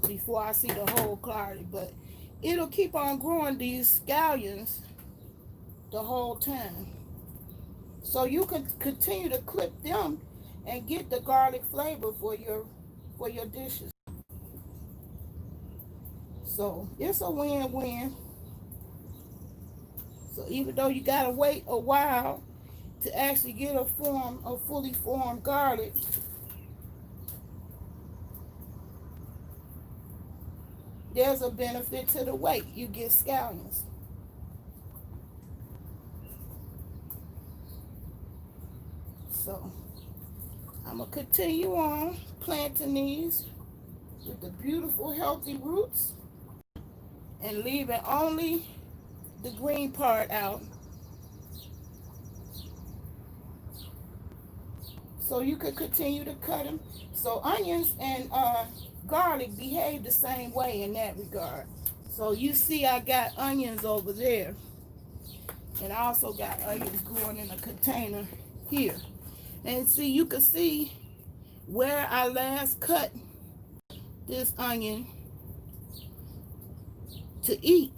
Speaker 1: before I see the whole garlic, but it'll keep on growing these scallions the whole time. So you can continue to clip them and get the garlic flavor for your dishes. So it's a win-win. So even though you gotta wait a while to actually get a fully formed garlic, there's a benefit to the wait. You get scallions. So I'm gonna continue on planting these with the beautiful healthy roots and leaving only the green part out, so you could continue to cut them. So onions and garlic behave the same way in that regard. So you see I got onions over there, and I also got onions growing in a container here. And see, you can see where I last cut this onion to eat.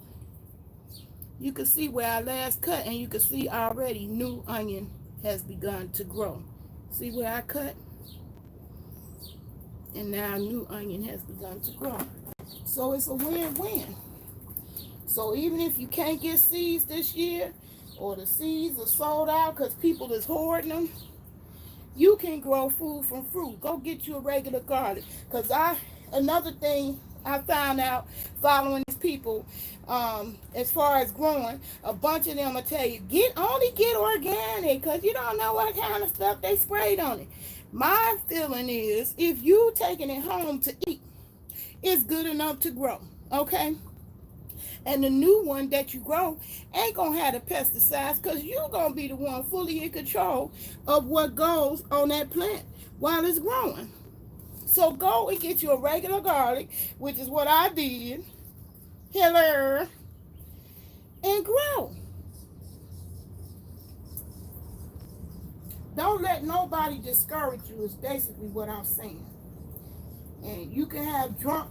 Speaker 1: You can see where I last cut, and you can see already new onion has begun to grow. See where I cut? And now new onion has begun to grow. So it's a win-win. So even if you can't get seeds this year, or the seeds are sold out because people is hoarding them, you can grow food from fruit. Go get you a regular garlic. Because another thing I found out following these people, as far as growing, a bunch of them will tell you, only get organic, because you don't know what kind of stuff they sprayed on it. My feeling is if you taking it home to eat, it's good enough to grow. Okay? And the new one that you grow ain't gonna have the pesticides because you're gonna be the one fully in control of what goes on that plant while it's growing. So go and get you a regular garlic, which is what I did. Hello, and grow. Don't let nobody discourage you is basically what I'm saying. And you can have drunk,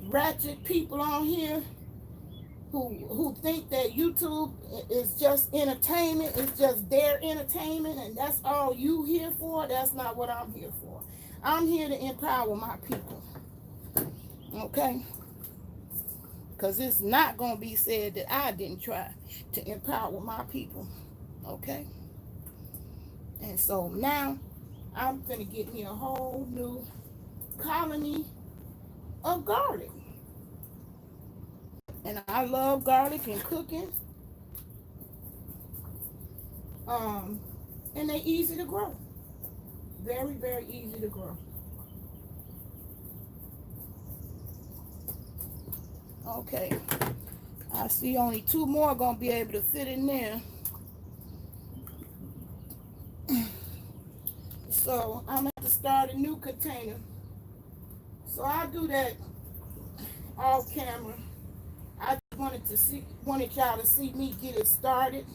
Speaker 1: ratchet people on here who think that YouTube is just entertainment, it's just their entertainment, and that's all you here for. That's not what I'm here for. I'm here to empower my people. Okay? Because it's not going to be said that I didn't try to empower my people. Okay? And so now I'm going to get me a whole new colony of garlic. And I love garlic and cooking. And they're easy to grow. Very, very easy to grow. Okay. I see only 2 more going to be able to fit in there. So I'm going to have to start a new container. So I'll do that off camera. I just wanted y'all to see me get it started.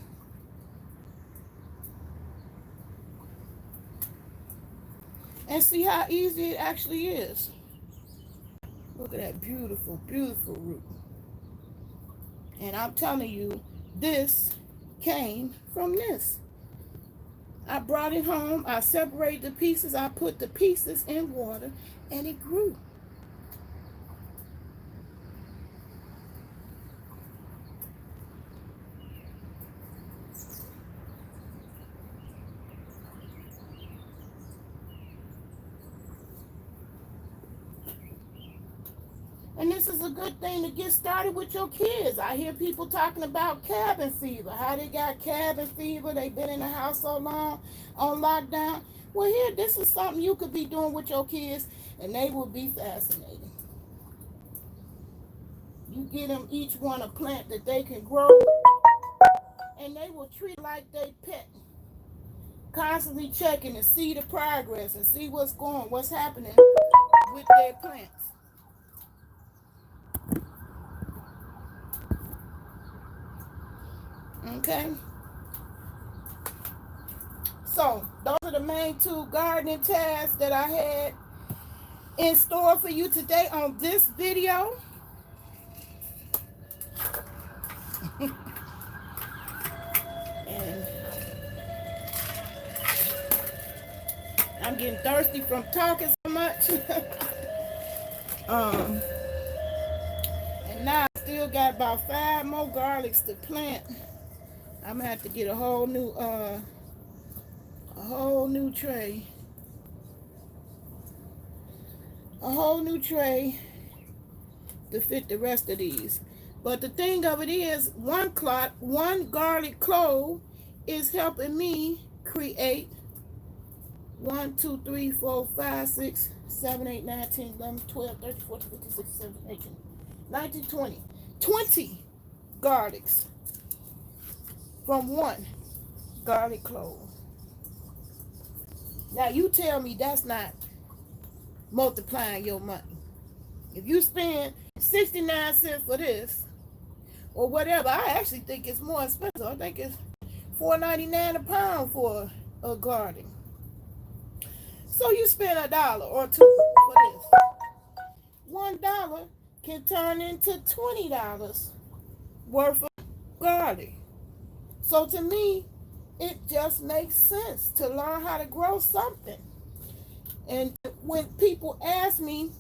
Speaker 1: And see how easy it actually is. Look at that beautiful, beautiful root. And I'm telling you, this came from this. I brought it home, I separated the pieces, I put the pieces in water, and it grew. And this is a good thing to get started with your kids. I hear people talking about cabin fever, how they got cabin fever, they've been in the house so long on lockdown. Well, here, this is something you could be doing with your kids, and they will be fascinated. You get them each one a plant that they can grow, and they will treat it like they pet. Constantly checking to see the progress and see what's happening with their plants. Okay? So, those are the main 2 gardening tasks that I had in store for you today on this video. And I'm getting thirsty from talking so much. And now I still got about 5 more garlics to plant. I'm gonna have to get a whole new tray. A whole new tray to fit the rest of these. But the thing of it is, one garlic clove is helping me create 1, 2, 3, 4, 5, 6, 7, 8, 9, 10, 11, 12, 13, 14, 15, 16, 17, 18, 19, 20. 20 garlics from one garlic clove. Now you tell me that's not multiplying your money. If you spend 69 cents for this or whatever, I actually think it's more expensive. I think it's $4.99 a pound for a garden. So you spend $1 or $2 for this. $1 can turn into $20 worth of garlic. So to me, it just makes sense to learn how to grow something. And when people ask me,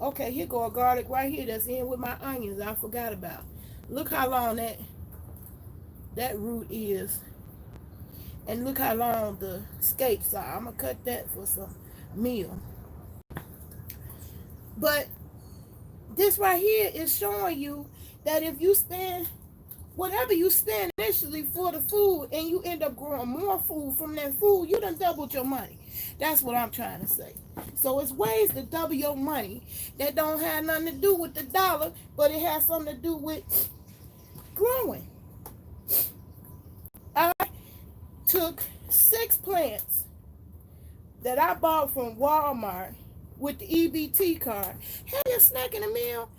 Speaker 1: okay, here go a garlic right here that's in with my onions I forgot about. Look how long that root is. And look how long the scapes are. I'm going to cut that for some meal. But this right here is showing you that if you spend whatever you spend initially for the food and you end up growing more food from that food, you done doubled your money. That's what I'm trying to say. So it's ways to double your money that don't have nothing to do with the dollar, but it has something to do with growing. I took 6 plants that I bought from Walmart with the EBT card. Have you a snack in the meal?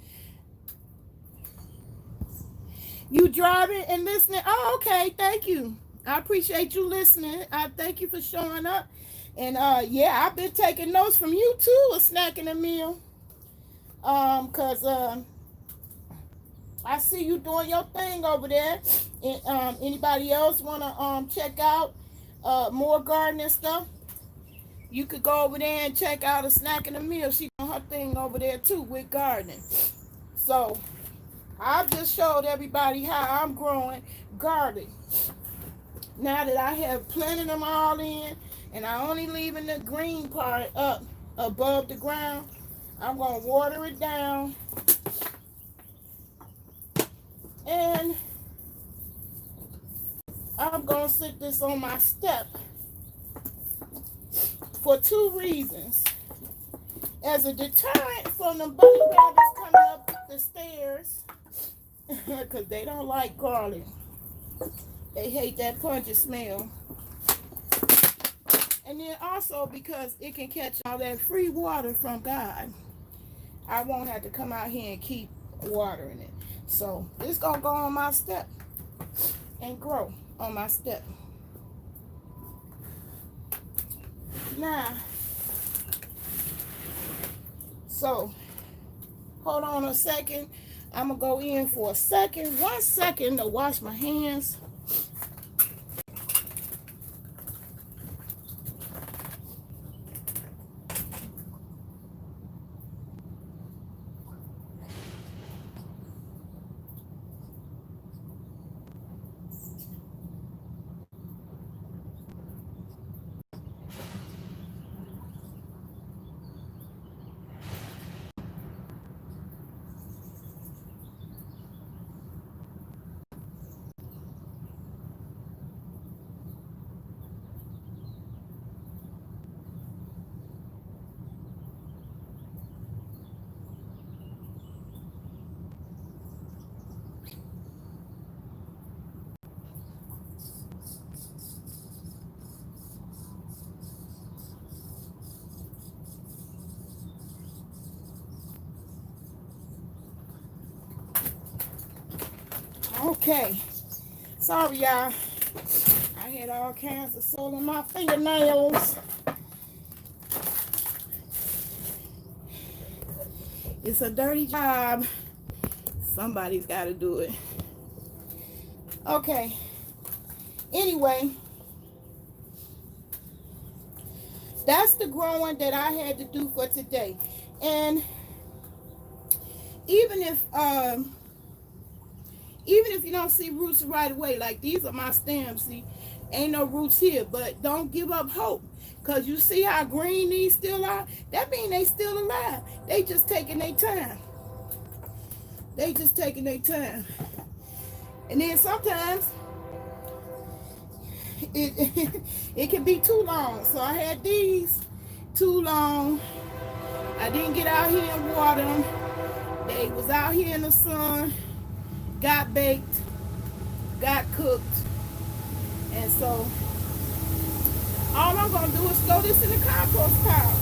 Speaker 1: You driving and listening? Oh, okay. Thank you. I appreciate you listening. I thank you for showing up. And yeah, I've been taking notes from you too, a snack and a meal. Cause I see you doing your thing over there. And anybody else wanna check out more gardening stuff? You could go over there and check out a snack and a meal. She doing her thing over there too with gardening. So I've just showed everybody how I'm growing garlic. Now that I have planted them all in, and I only leaving the green part up above the ground, I'm gonna water it down, and I'm gonna sit this on my step for 2 reasons. As a deterrent from the bunny rabbits coming up the stairs, because they don't like garlic. They hate that pungent smell. And then also because it can catch all that free water from God. I won't have to come out here and keep watering it. So it's going to go on my step and grow on my step. Now, so hold on a second. I'm going to go in for a second, 1 second to wash my hands. Okay, sorry y'all, I had all kinds of soil in my fingernails. It's a dirty job. Somebody's got to do it. Okay, anyway, that's the growing that I had to do for today. And even if you don't see roots right away, like these are my stems, see, ain't no roots here, but don't give up hope, because you see how green these still are? That means they still alive. They just taking their time. They just taking their time. And then sometimes it can be too long. So I had these too long. I didn't get out here and water them. They was out here in the sun, got baked, got cooked, and so all I'm gonna do is throw this in the compost pile.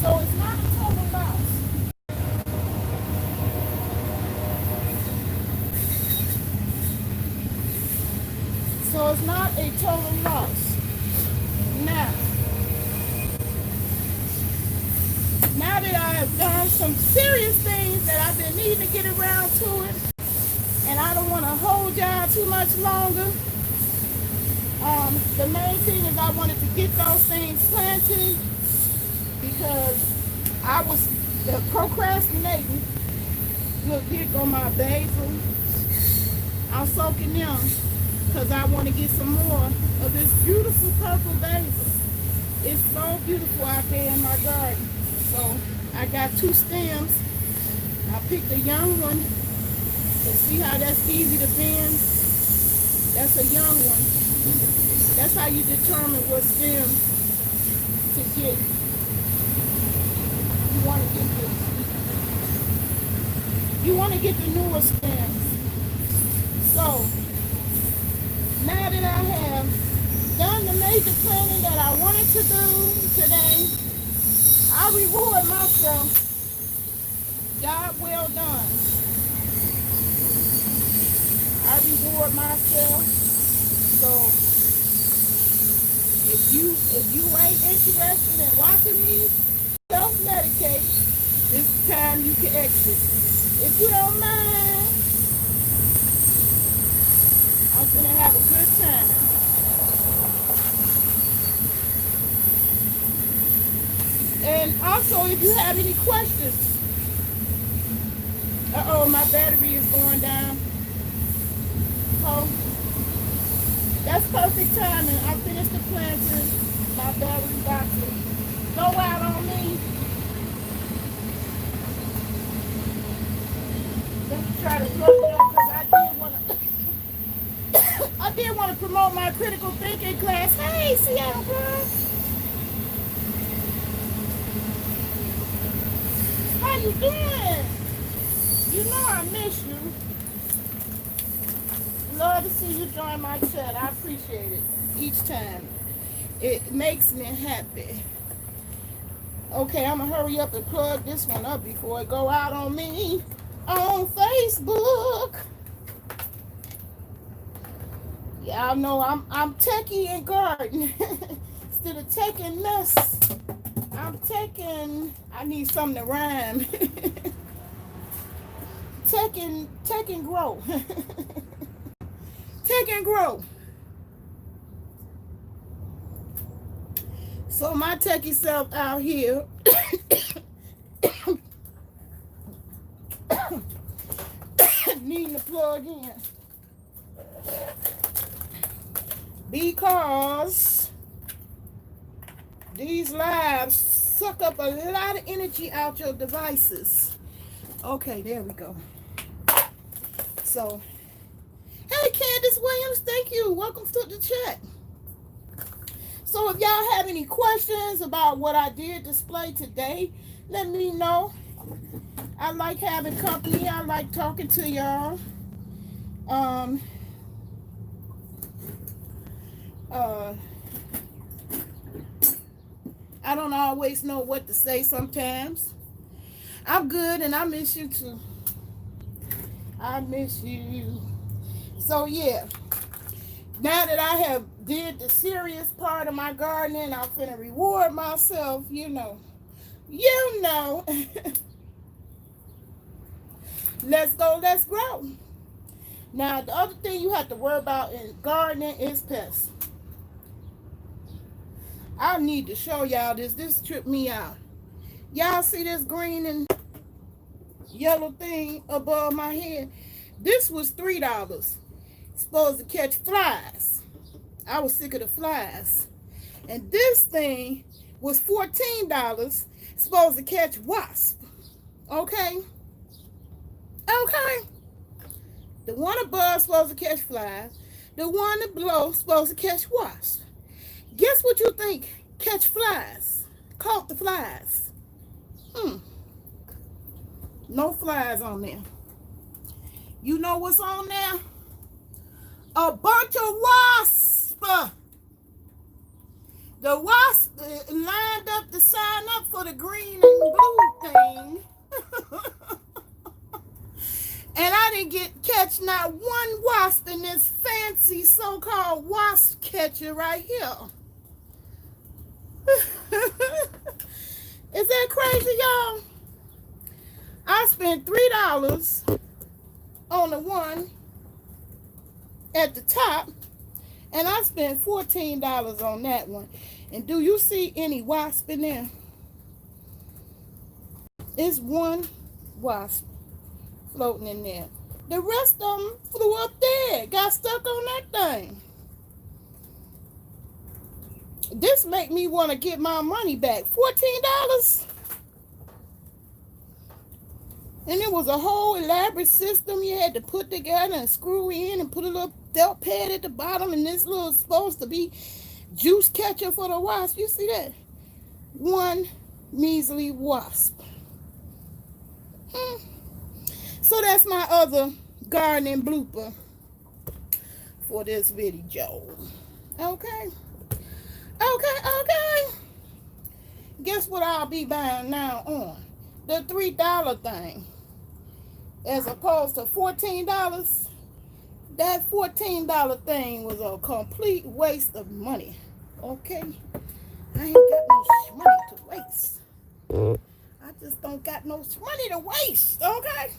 Speaker 1: So it's not a total loss. So it's not a total loss. Now that I have done some serious things that I've been needing to get around to it, and I don't want to hold y'all too much longer. The main thing is I wanted to get those things planted because I was procrastinating. Look, here go my basil. I'm soaking them because I want to get some more of this beautiful purple basil. It's so beautiful out there in my garden. So I got 2 stems. I picked a young one. So see how that's easy to bend? That's a young one. That's how you determine what stem to get. You want to get the newer stems. So now that I have done the major planning that I wanted to do today, I reward myself. Job well done. I reward myself. So if you ain't interested in watching me self-medicate, this is the time you can exit. If you don't mind, I'm gonna have a good time. And also, if you have any questions, my battery is going down. Oh, that's perfect timing. I finished the planting. My battery about to go out on me. Let me try to plug it up because I did want to promote my critical thinking class. Hey, Seattle girl, how you doing? You know I miss you. Love to see you join my chat. I appreciate it each time. It makes me happy. Okay, I'm gonna hurry up and plug this one up before it go out on me on Facebook. Y'all know I'm techie and garden. Instead of taking mess, I'm taking. I need something to rhyme. Taking grow. Take and grow. So my techie self out here needing to plug in because these lives suck up a lot of energy out your devices. Okay, there we go. So, hey Candace Williams, thank you. Welcome to the chat. So if y'all have any questions about what I did display today, let me know. I like having company. I like talking to y'all. I don't always know what to say sometimes. I'm good and I miss you too. I miss you. So yeah, now that I have did the serious part of my gardening, I'm finna reward myself, you know. Let's go, let's grow. Now the other thing you have to worry about in gardening is pests. I need to show y'all this. This tripped me out. Y'all see this green and yellow thing above my head? This was $3. Supposed to catch flies. I was sick of the flies. And this thing was $14. Supposed to catch wasps. Okay? Okay. The one above supposed to catch flies. The one below supposed to catch wasps. Guess what you think? Catch flies. Caught the flies. No flies on there. You know what's on there? A bunch of wasps. The wasp lined up to sign up for the green and blue thing. And I didn't catch not one wasp in this fancy so-called wasp catcher right here. Is that crazy, y'all? I spent $3 on the one at the top, and I spent $14 on that one. And do you see any wasp in there? It's one wasp floating in there. The rest of them flew up there, got stuck on that thing. This make me want to get my money back. $14. And it was a whole elaborate system you had to put together and screw in and put a little felt pad at the bottom, and this little supposed to be juice catcher for the wasp. You see that? One measly wasp. So that's my other gardening blooper for this video. Okay. Okay. Guess what I'll be buying now on? The $3 thing. As opposed to $14. That $14 thing was a complete waste of money. Okay? I ain't got no money to waste. I just don't got no money to waste. Okay?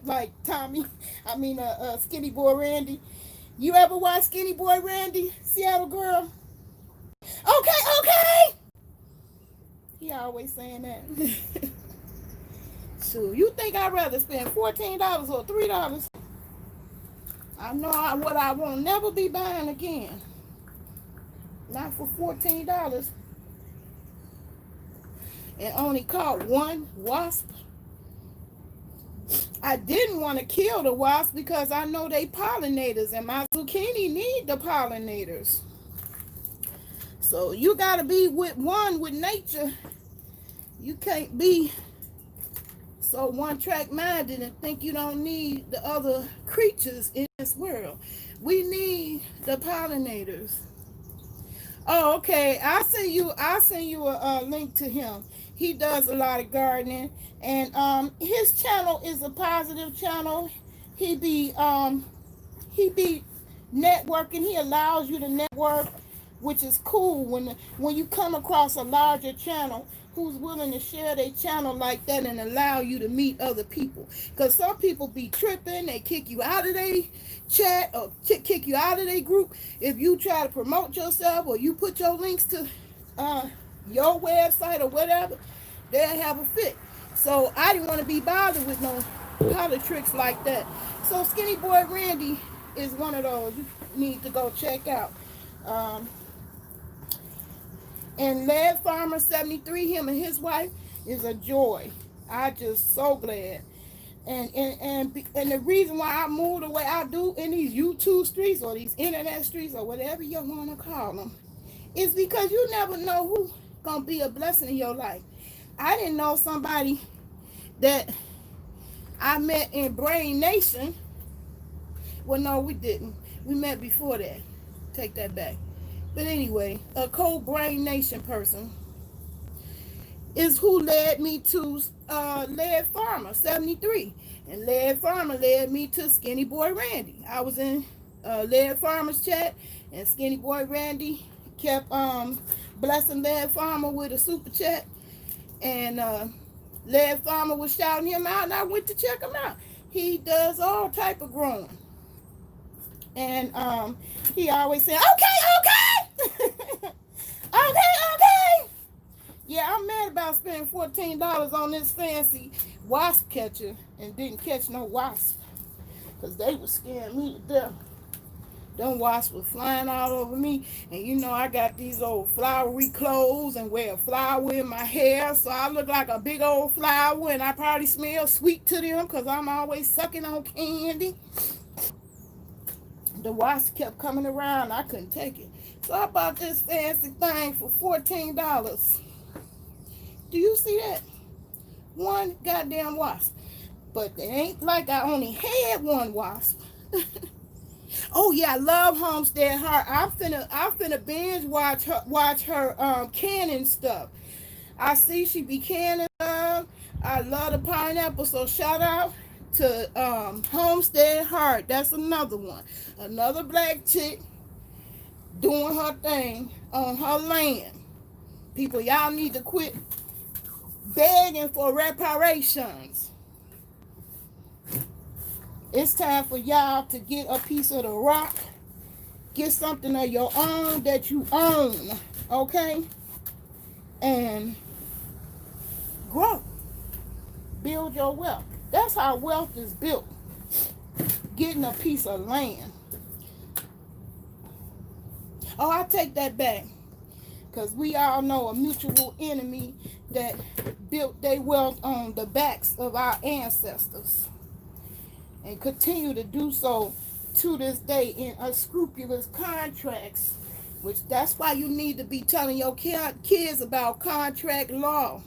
Speaker 1: Like Tommy, Skinny Boy Randy. You ever watch Skinny Boy Randy, Seattle Girl? Okay. He always saying that. So you think I'd rather spend $14 or $3? I know what I won't never be buying again. Not for $14. And only caught one wasp. I didn't want to kill the wasp because I know they pollinators, and my zucchini need the pollinators. So you gotta be with nature. You can't be so one-track minded and think you don't need the other creatures in this world. We need the pollinators. Oh, okay. I'll send you a link to him. He does a lot of gardening, and his channel is a positive channel. He be networking. He allows you to network, which is cool when you come across a larger channel who's willing to share their channel like that and allow you to meet other people. Because some people be tripping, they kick you out of their chat or kick you out of their group if you try to promote yourself or you put your links to your website or whatever. They'll have a fit. So I didn't want to be bothered with no politics like that. So Skinny Boy Randy is one of those you need to go check out. And Lead Farmer 73, him and his wife, is a joy. I just so glad. And the reason why I moved the way I do in these YouTube streets or these internet streets or whatever you want to call them is because you never know who's going to be a blessing in your life. I didn't know somebody that I met in Brain Nation. Well, no, we didn't. We met before that. Take that back. But anyway, a cold Brain Nation person is who led me to Lead Farmer 73. And Lead Farmer led me to Skinny Boy Randy. I was in Lead Farmer's chat, and Skinny Boy Randy kept blessing Lead Farmer with a super chat. And Lead Farmer was shouting him out, and I went to check him out. He does all type of growing. And he always said, okay. Yeah, I'm mad about spending $14 on this fancy wasp catcher and didn't catch no wasp. Because they were scaring me to death. Them wasps were flying all over me. And you know I got these old flowery clothes and wear a flower in my hair. So I look like a big old flower, and I probably smell sweet to them because I'm always sucking on candy. The wasp kept coming around. I couldn't take it. So I bought this fancy thing for $14. Do you see that? One goddamn wasp. But it ain't like I only had one wasp. Oh yeah, I love Homestead Heart. I'm finna binge watch her canning stuff. I see she be canning stuff. I love the pineapple, so shout out to Homestead Heart. That's another one. Another black chick doing her thing on her land. People, y'all need to quit begging for reparations. It's time for y'all to get a piece of the rock. Get something of your own that you own. Okay? And grow. Build your wealth. That's how wealth is built. Getting a piece of land. Oh, I take that back. Because we all know a mutual enemy that built their wealth on the backs of our ancestors and continue to do so to this day in unscrupulous contracts, which that's why you need to be telling your kids about contract law.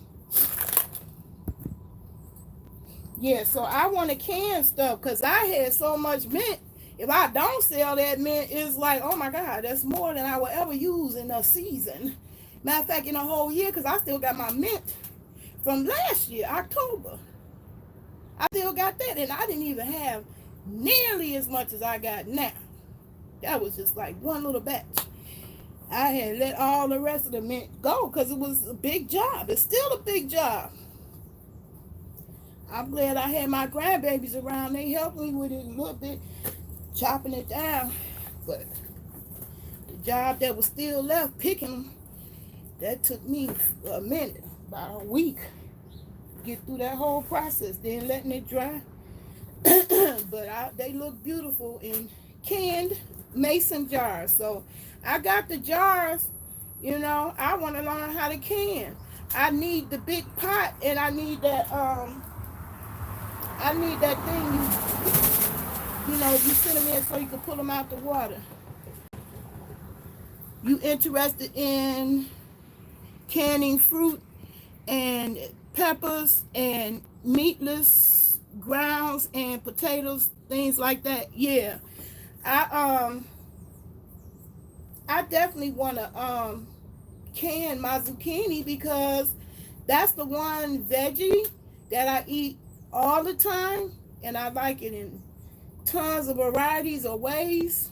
Speaker 1: Yeah, so I want to can stuff because I had so much mint. If I don't sell that mint, it's like, oh my God, that's more than I will ever use in a season. Matter of fact, in a whole year, because I still got my mint from last year, October. I still got that, and I didn't even have nearly as much as I got now. That was just like one little batch. I had let all the rest of the mint go because it was a big job. It's still a big job. I'm glad I had my grandbabies around. They helped me with it a little bit, chopping it down. But the job that was still left, picking, that took me a minute, about a week, to get through that whole process. Then letting it dry. But they look beautiful in canned mason jars. So I got the jars. I want to learn how to can. I need the big pot, and I need that thing you send them in so you can pull them out the water. You interested in canning fruit and peppers and meatless grounds and potatoes, things like that? Yeah. I definitely want to can my zucchini because that's the one veggie that I eat all the time, and I like it in tons of varieties of ways.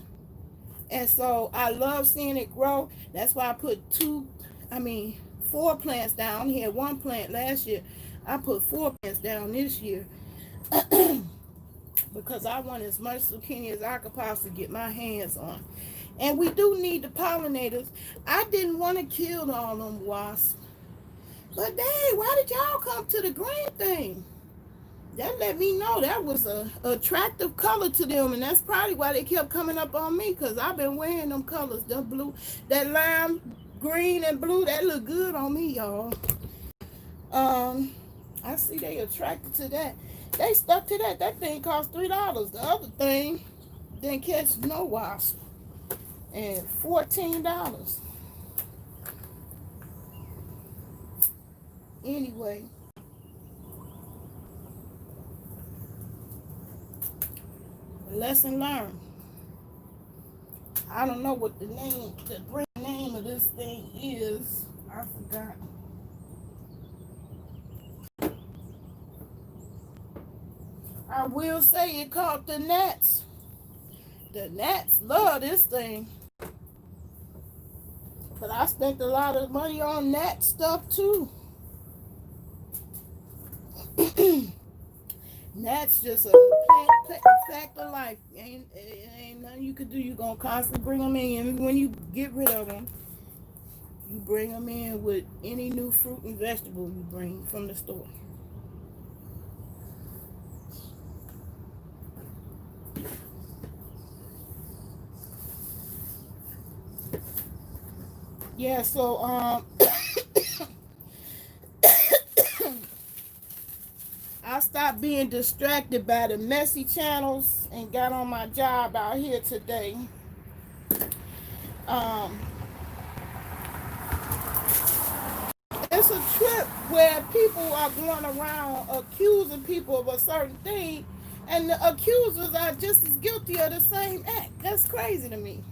Speaker 1: And so I love seeing it grow. That's why I put 4 plants down. I had 1 plant last year. I put 4 plants down this year because I want as much zucchini as I could possibly get my hands on. And we do need the pollinators. I didn't want to kill all them wasps. But dang, why did y'all come to the green thing? That let me know that was a attractive color to them, and that's probably why they kept coming up on me, because I've been wearing them colors, the blue, that lime green and blue, that look good on me, y'all. I see they attracted to that. They stuck to that. That thing cost $3. The other thing didn't catch no wasp, and $14. Anyway, lesson learned. I don't know what the name of this thing is. I forgot. I will say it caught the gnats. The gnats love this thing. But I spent a lot of money on gnat stuff too. Gnats just a fact of life. Ain't nothing you can do. You're going to constantly bring them in. And when you get rid of them, you bring them in with any new fruit and vegetable you bring from the store. Yeah, so I stopped being distracted by the messy channels and got on my job out here today. It's a trip where people are going around accusing people of a certain thing, and the accusers are just as guilty of the same act. That's crazy to me.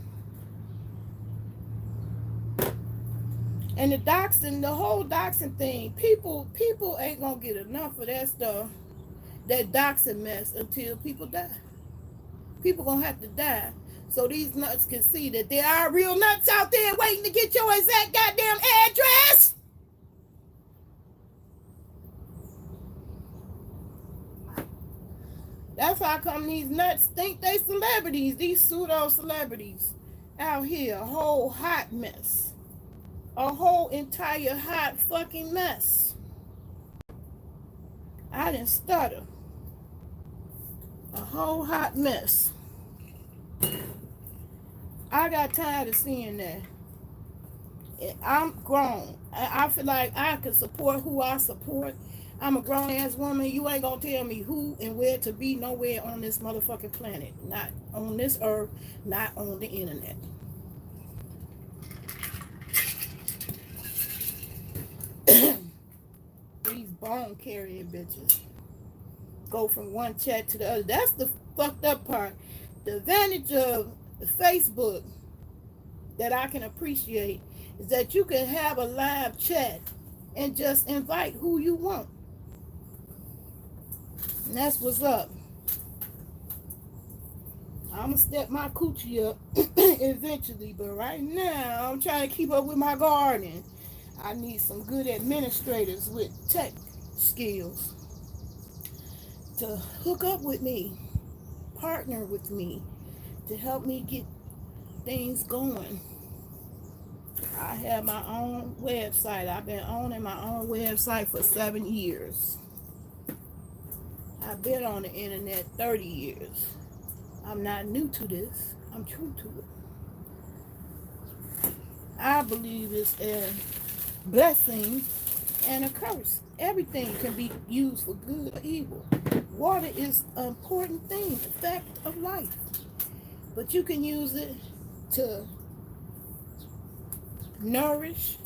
Speaker 1: And the whole doxing thing, people ain't gonna get enough of that stuff, that doxing mess, until people die. People gonna have to die so these nuts can see that there are real nuts out there waiting to get your exact goddamn address. That's how come these nuts think they celebrities, these pseudo celebrities out here, a whole hot mess. A whole entire hot fucking mess. I didn't stutter. A whole hot mess. I got tired of seeing that. I'm grown. I feel like I can support who I support. I'm a grown ass woman. You ain't gonna tell me who and where to be nowhere on this motherfucking planet. Not on this earth, not on the internet. These bone carrying bitches go from one chat to the other. That's the fucked up part. The advantage of Facebook that I can appreciate is that you can have a live chat and just invite who you want. And that's what's up. I'm gonna step my coochie up eventually, but right now I'm trying to keep up with my garden. I need some good administrators with tech skills to hook up with me, partner with me, to help me get things going. I have my own website. I've been owning my own website for 7 years. I've been on the internet 30 years. I'm not new to this. I'm true to it. I believe it's a blessing and a curse. Everything can be used for good or evil. Water is an important thing, a fact of life. But you can use it to nourish,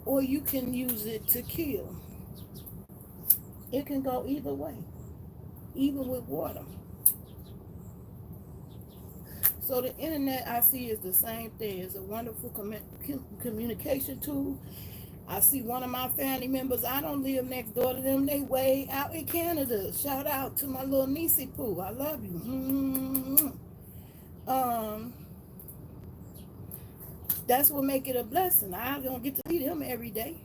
Speaker 1: or you can use it to kill. It can go either way, even with water. So the internet I see is the same thing. It's a wonderful communication tool. I see one of my family members, I don't live next door to them, they way out in Canada. Shout out to my little niecey Pooh. I love you. That's what make it a blessing. I don't get to see them every day.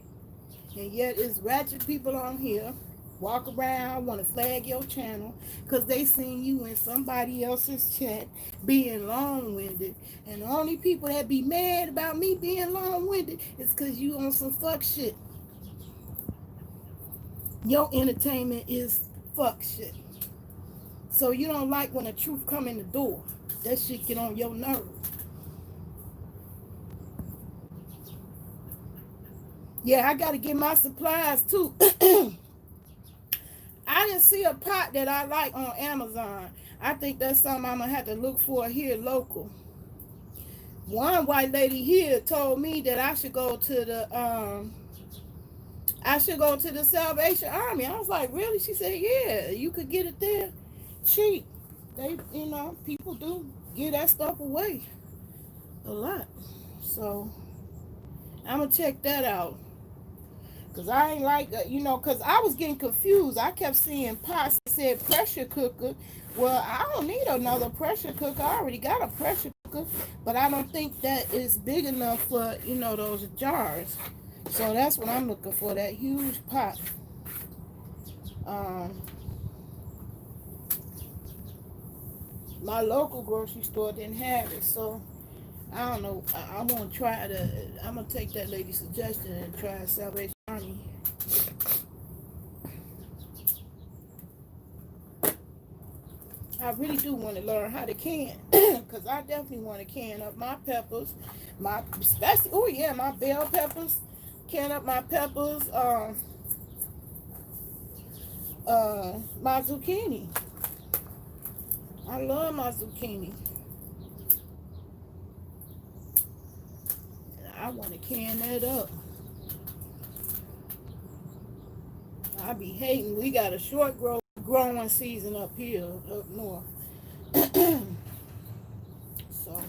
Speaker 1: And yet it's ratchet people on here walk around, want to flag your channel because they seen you in somebody else's chat being long-winded. And the only people that be mad about me being long-winded is because you on some fuck shit. Your entertainment is fuck shit. So you don't like when the truth come in the door. That shit get on your nerve. Yeah, I got to get my supplies too. I didn't see a pot that I like on Amazon. I think that's something I'm going to have to look for here local. One white lady here told me that I should go to the Salvation Army. I was like, really? She said, yeah, you could get it there cheap. They, people do give that stuff away a lot. So I'm going to check that out. Because I ain't like, because I was getting confused. I kept seeing pots that said pressure cooker. Well, I don't need another pressure cooker. I already got a pressure cooker. But I don't think that is big enough for, those jars. So that's what I'm looking for, that huge pot. My local grocery store didn't have it. So I don't know. I'm going to take that lady's suggestion and try Salvation Army. I really do want to learn how to can, because I definitely want to can up my peppers, my bell peppers, can up my peppers, my zucchini. I love my zucchini. I want to can that up. I be hating. We got a short growing season up here, up north. So,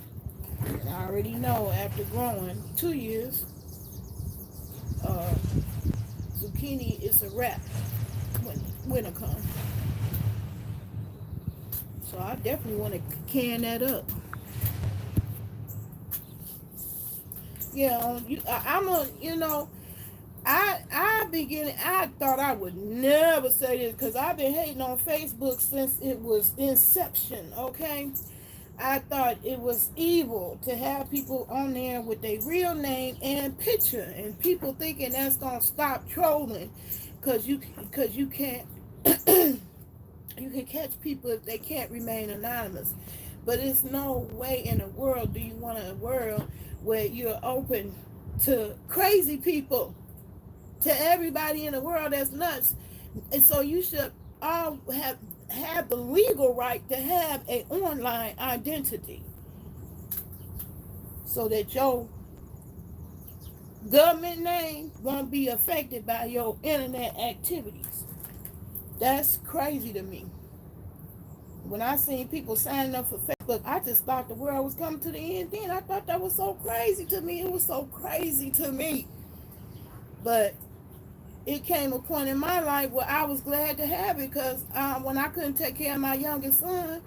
Speaker 1: I already know after growing 2 years, zucchini is a wrap when winter comes. So, I definitely want to can that up. Yeah, I thought I would never say this because I've been hating on Facebook since it was inception, okay? I thought it was evil to have people on there with their real name and picture, and people thinking that's gonna stop trolling because you can't You can catch people if they can't remain anonymous. But it's no way in the world do you want a world where you're open to crazy people, to everybody in the world that's nuts. And so you should all have the legal right to have an online identity so that your government name won't be affected by your internet activities. That's crazy to me. When I seen people signing up for Facebook, I just thought the world was coming to the end. Then I thought that was so crazy to me. It was so crazy to me. But it came a point in my life where I was glad to have it, because when I couldn't take care of my youngest son,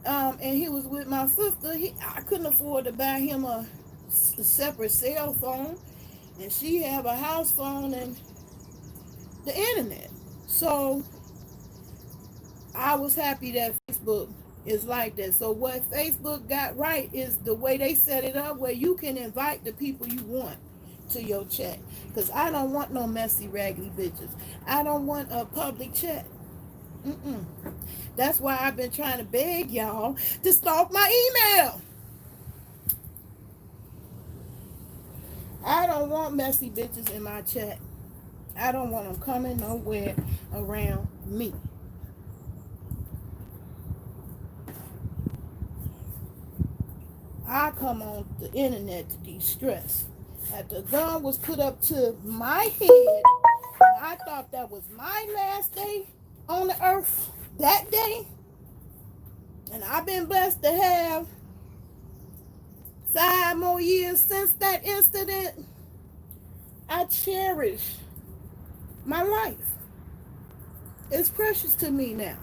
Speaker 1: and he was with my sister, I couldn't afford to buy him a separate cell phone, and she have a house phone and the internet. So I was happy that Facebook is like that. So what Facebook got right is the way they set it up, where you can invite the people you want to your chat. Because I don't want no messy, raggedy bitches. I don't want a public chat. That's why I've been trying to beg y'all to stalk my email. I don't want messy bitches in my chat. I don't want them coming nowhere around me. I come on the internet to de-stress. After the gun was put up to my head, I thought that was my last day on the earth that day. And I've been blessed to have 5 more years since that incident. I cherish my life. It's precious to me now.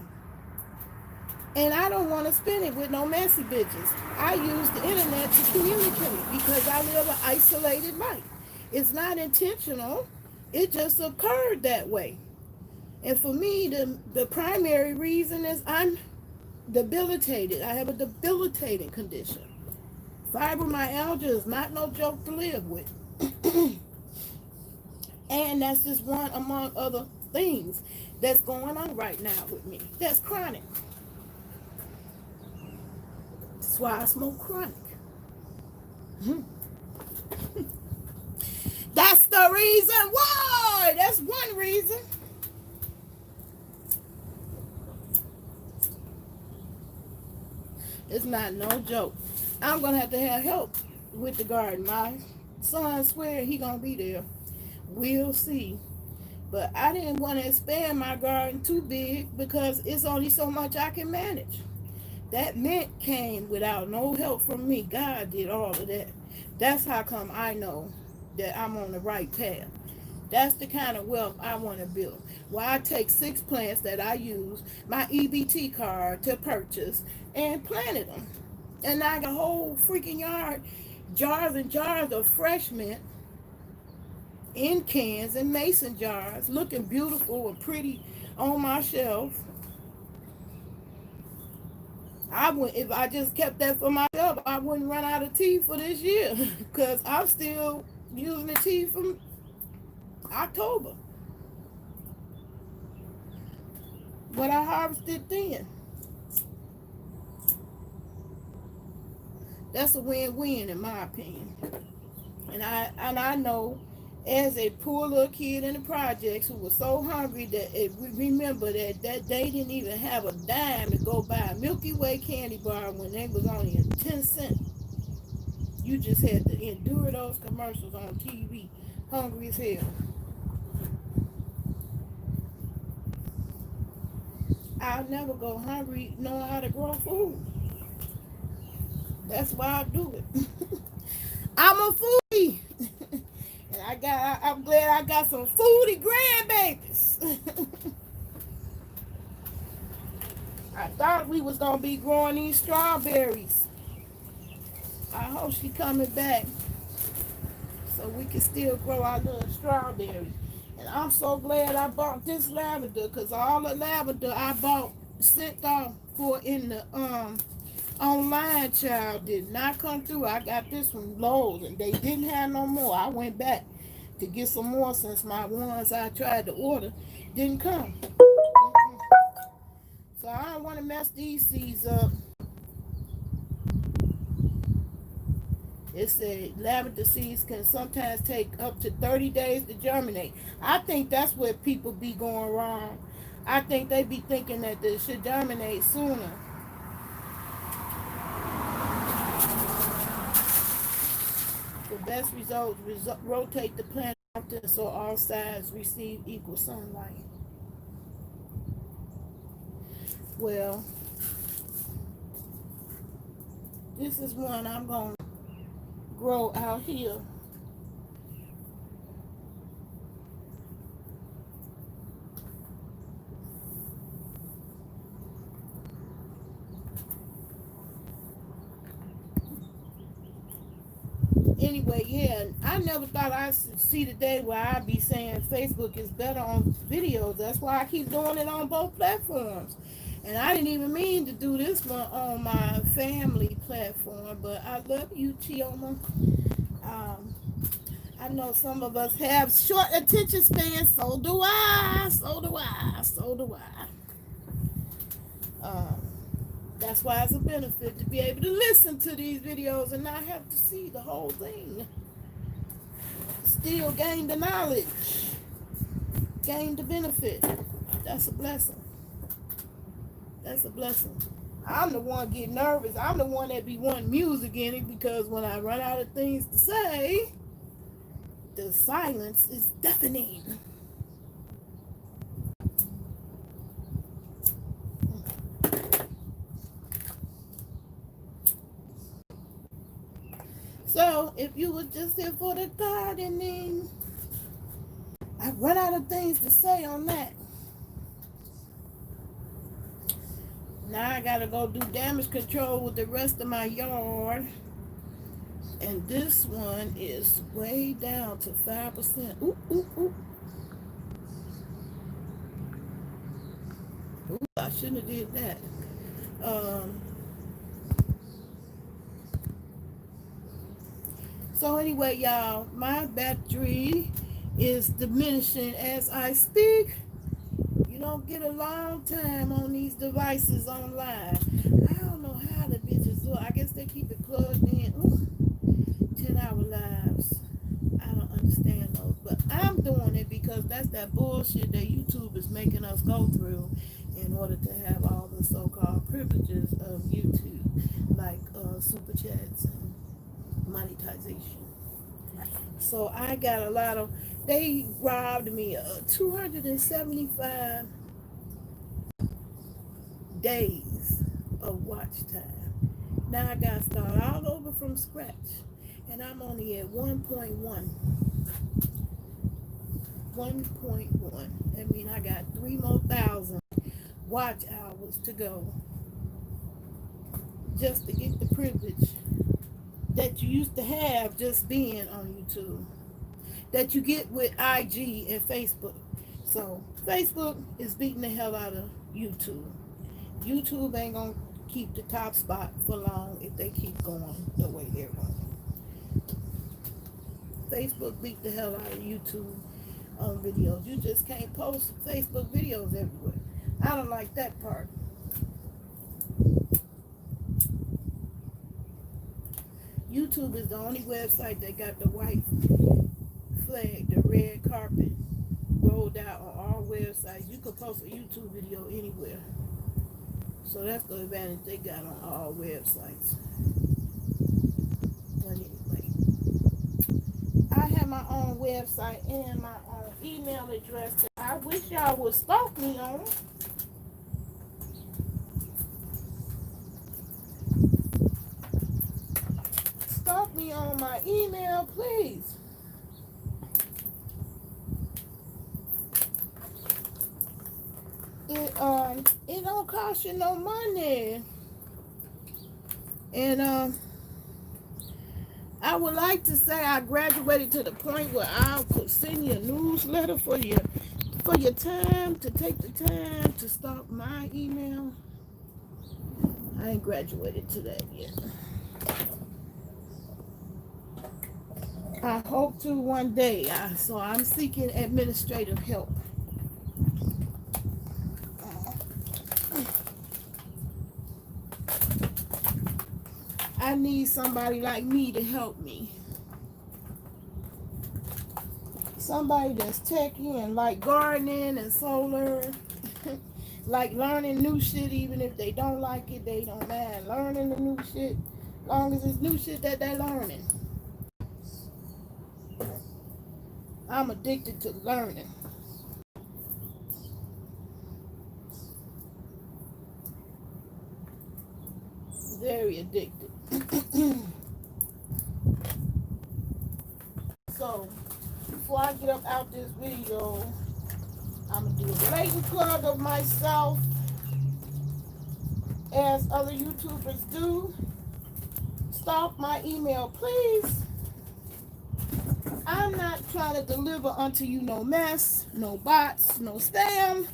Speaker 1: And I don't want to spend it with no messy bitches. I use the internet to communicate because I live an isolated life. It's not intentional. It just occurred that way. And for me, the primary reason is I'm debilitated. I have a debilitating condition. Fibromyalgia is not no joke to live with. And that's just one among other things that's going on right now with me. That's chronic. That's why I smoke chronic. That's the reason why. That's one reason. It's not no joke. I'm going to have help with the garden. My son swear he going to be there. We'll see. But I didn't want to expand my garden too big because it's only so much I can manage. That mint came without no help from me. God did all of that. That's how come I know that I'm on the right path. That's the kind of wealth I want to build. Well, I take 6 plants that I use my EBT card to purchase and planted them. And I got a whole freaking yard, jars and jars of fresh mint in cans and mason jars, looking beautiful and pretty on my shelf. If I just kept that for myself, I wouldn't run out of tea for this year because I'm still using the tea from October. But I harvested then. That's a win-win in my opinion. And I know as a poor little kid in the projects who was so hungry that remember that they didn't even have a dime to go buy a Milky Way candy bar when they was only 10 cents. You just had to endure those commercials on TV, hungry as hell. I'll never go hungry knowing how to grow food. That's why I do it. I'm a foodie. And I'm glad I got some foodie grandbabies. I thought we was gonna be growing these strawberries. I hope she coming back so we can still grow our little strawberries. And I'm so glad I bought this lavender because all the lavender I bought sent off for in the online child did not come through. I got this from Lowe's and they didn't have no more. I went back to get some more since my ones I tried to order didn't come. So don't want to mess these seeds up. It said lavender seeds can sometimes take up to 30 days to germinate. I think that's where people be going wrong. I think they be thinking that they should germinate sooner. For best results, rotate the plant often so all sides receive equal sunlight. Well, this is one I'm going to grow out here. Anyway, yeah, I never thought I'd see the day where I'd be saying Facebook is better on videos. That's why I keep doing it on both platforms. And I didn't even mean to do this one on my family platform, but I love you, Chioma. Um, I know some of us have short attention spans, so do I, so do I, so do I. That's why it's a benefit to be able to listen to these videos and not have to see the whole thing. Still gain the knowledge, gain the benefit. That's a blessing. That's a blessing. I'm the one get nervous. I'm the one that be wanting music in it because when I run out of things to say, the silence is deafening. So, if you were just here for the gardening, I run out of things to say on that. Now I gotta go do damage control with the rest of my yard. And this one is way down to 5%. Ooh, ooh, ooh. Ooh, I shouldn't have did that. So anyway, y'all, my battery is diminishing as I speak. You don't get a long time on these devices online. I don't know how the bitches do it. I guess they keep it plugged in. Ooh, 10-hour lives. I don't understand those. But I'm doing it because that's that bullshit that YouTube is making us go through in order to have all the so-called privileges of YouTube, like super chats and monetization. So I got a lot of, they robbed me 275 days of watch time. Now I got to start all over from scratch. And I'm only at 1.1. 1.1. I mean, I got 3 more thousand watch hours to go just to get the privilege that you used to have just being on YouTube, that you get with IG and Facebook. So Facebook is beating the hell out of YouTube. YouTube ain't gonna keep the top spot for long if they keep going the way they're going. Facebook beat the hell out of YouTube on videos. You just can't post Facebook videos everywhere. I don't like that part. YouTube is the only website that got the white flag, the red carpet rolled out on all websites. You can post a YouTube video anywhere. So that's the advantage they got on all websites. But anyway, I have my own website and my own email address that I wish y'all would stalk me on. Stalk me on my email, please. It don't cost you no money. And I would like to say I graduated to the point where I could send you a newsletter for your time to take the time to stalk my email. I ain't graduated to that yet. I hope to one day. So I'm seeking administrative help. I need somebody like me to help me. Somebody that's techy and like gardening and solar. Like learning new shit, even if they don't like it, they don't mind learning the new shit. Long as it's new shit that they're learning. I'm addicted to learning. Very addicted. So, before I get up out this video, I'm going to do a blatant plug of myself as other YouTubers do. Stalk my email, please. I'm not trying to deliver unto you no mess, no bots, no spam,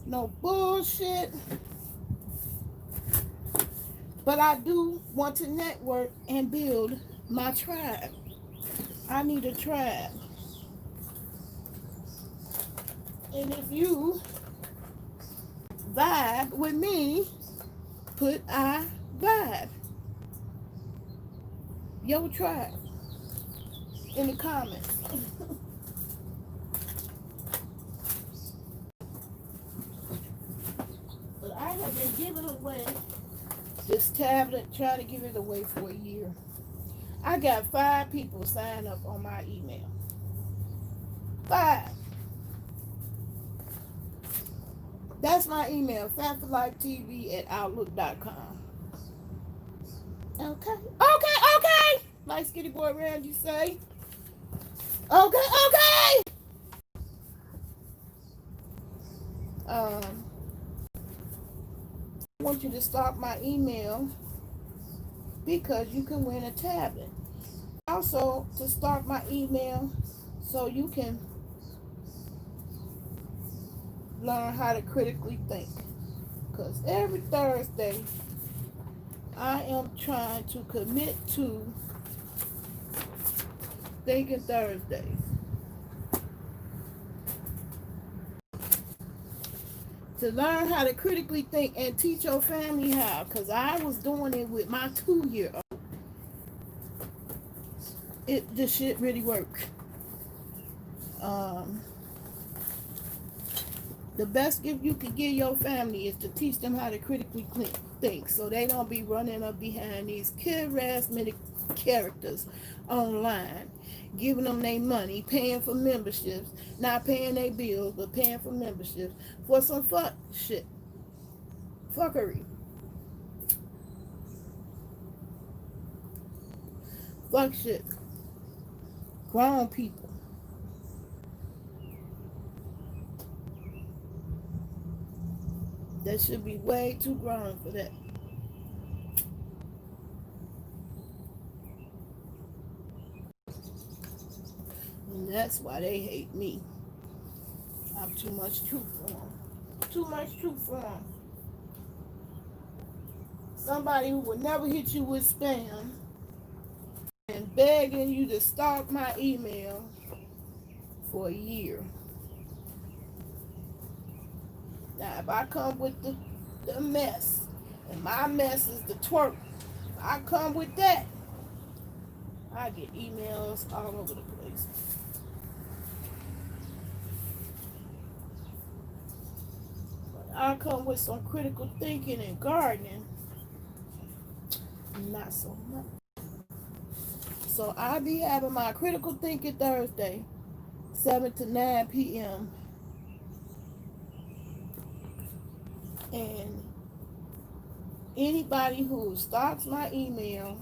Speaker 1: no bullshit. But I do want to network and build my tribe. I need a tribe. And if you vibe with me, put I vibe. Your tribe in the comments. But I have been giving away this tablet, trying to give it away for a year. I got 5 people sign up on my email. 5. That's my email, fatforlifetv@outlook.com. Okay. Like Skinny Boy Randy say. Okay. I want you to stop my email because you can win a tablet. Also, to start my email so you can learn how to critically think. Because every Thursday, I am trying to commit to Thinking Thursdays. To learn how to critically think and teach your family how. Because I was doing it with my 2-year-old. This shit really worked. The best gift you can give your family is to teach them how to critically think, so they don't be running up behind these charismatic characters online, giving them their money, paying for memberships, not paying their bills, but paying for memberships for some fuckery. Fuck shit. Grown people. That should be way too grown for that. And that's why they hate me. I'm too much truth for them. Too much truth for them. Somebody who would never hit you with spam and begging you to stalk my email for a year. Now, if I come with the mess, and my mess is the twerk, if I come with that, I get emails all over the place. But I come with some critical thinking and gardening, not so much. So I'll be having my critical thinking Thursday, 7 to 9 p.m. And anybody who stalks my email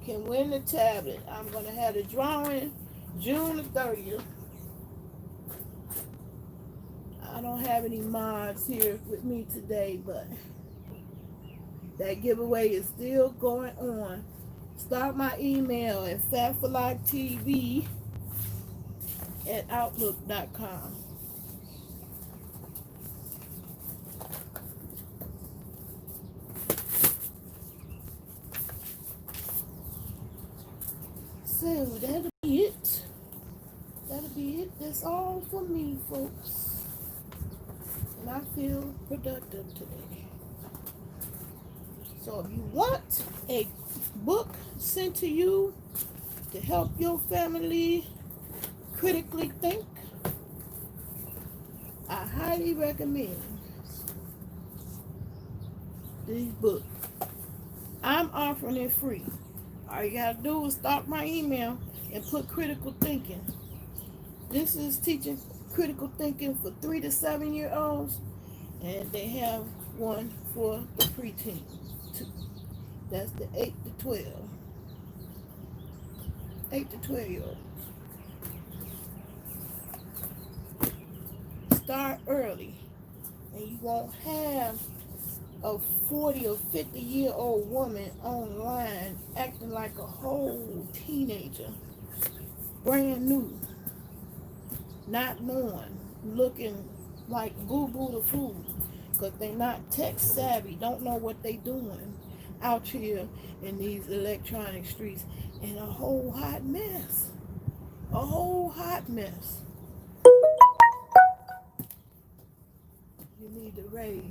Speaker 1: can win the tablet. I'm going to have the drawing June the 30th. I don't have any mods here with me today, but that giveaway is still going on. Start my email at fatforlifetv@outlook.com. So that'll be it. That'll be it. That's all for me, folks. not feel productive today. So if you want a book sent to you to help your family critically think, I highly recommend this book. I'm offering it free. All you gotta do is stalk my email and put critical thinking. This is teaching critical thinking for 3 to 7 year olds, and they have one for the preteen too. That's the 8 to 12 year olds. Start early, and you won't have a 40 or 50-year-old woman online acting like a whole teenager, brand new, not knowing, looking like boo boo the fool, because they not tech savvy, don't know what they doing out here in these electronic streets, and a whole hot mess. A whole hot mess. You need to raise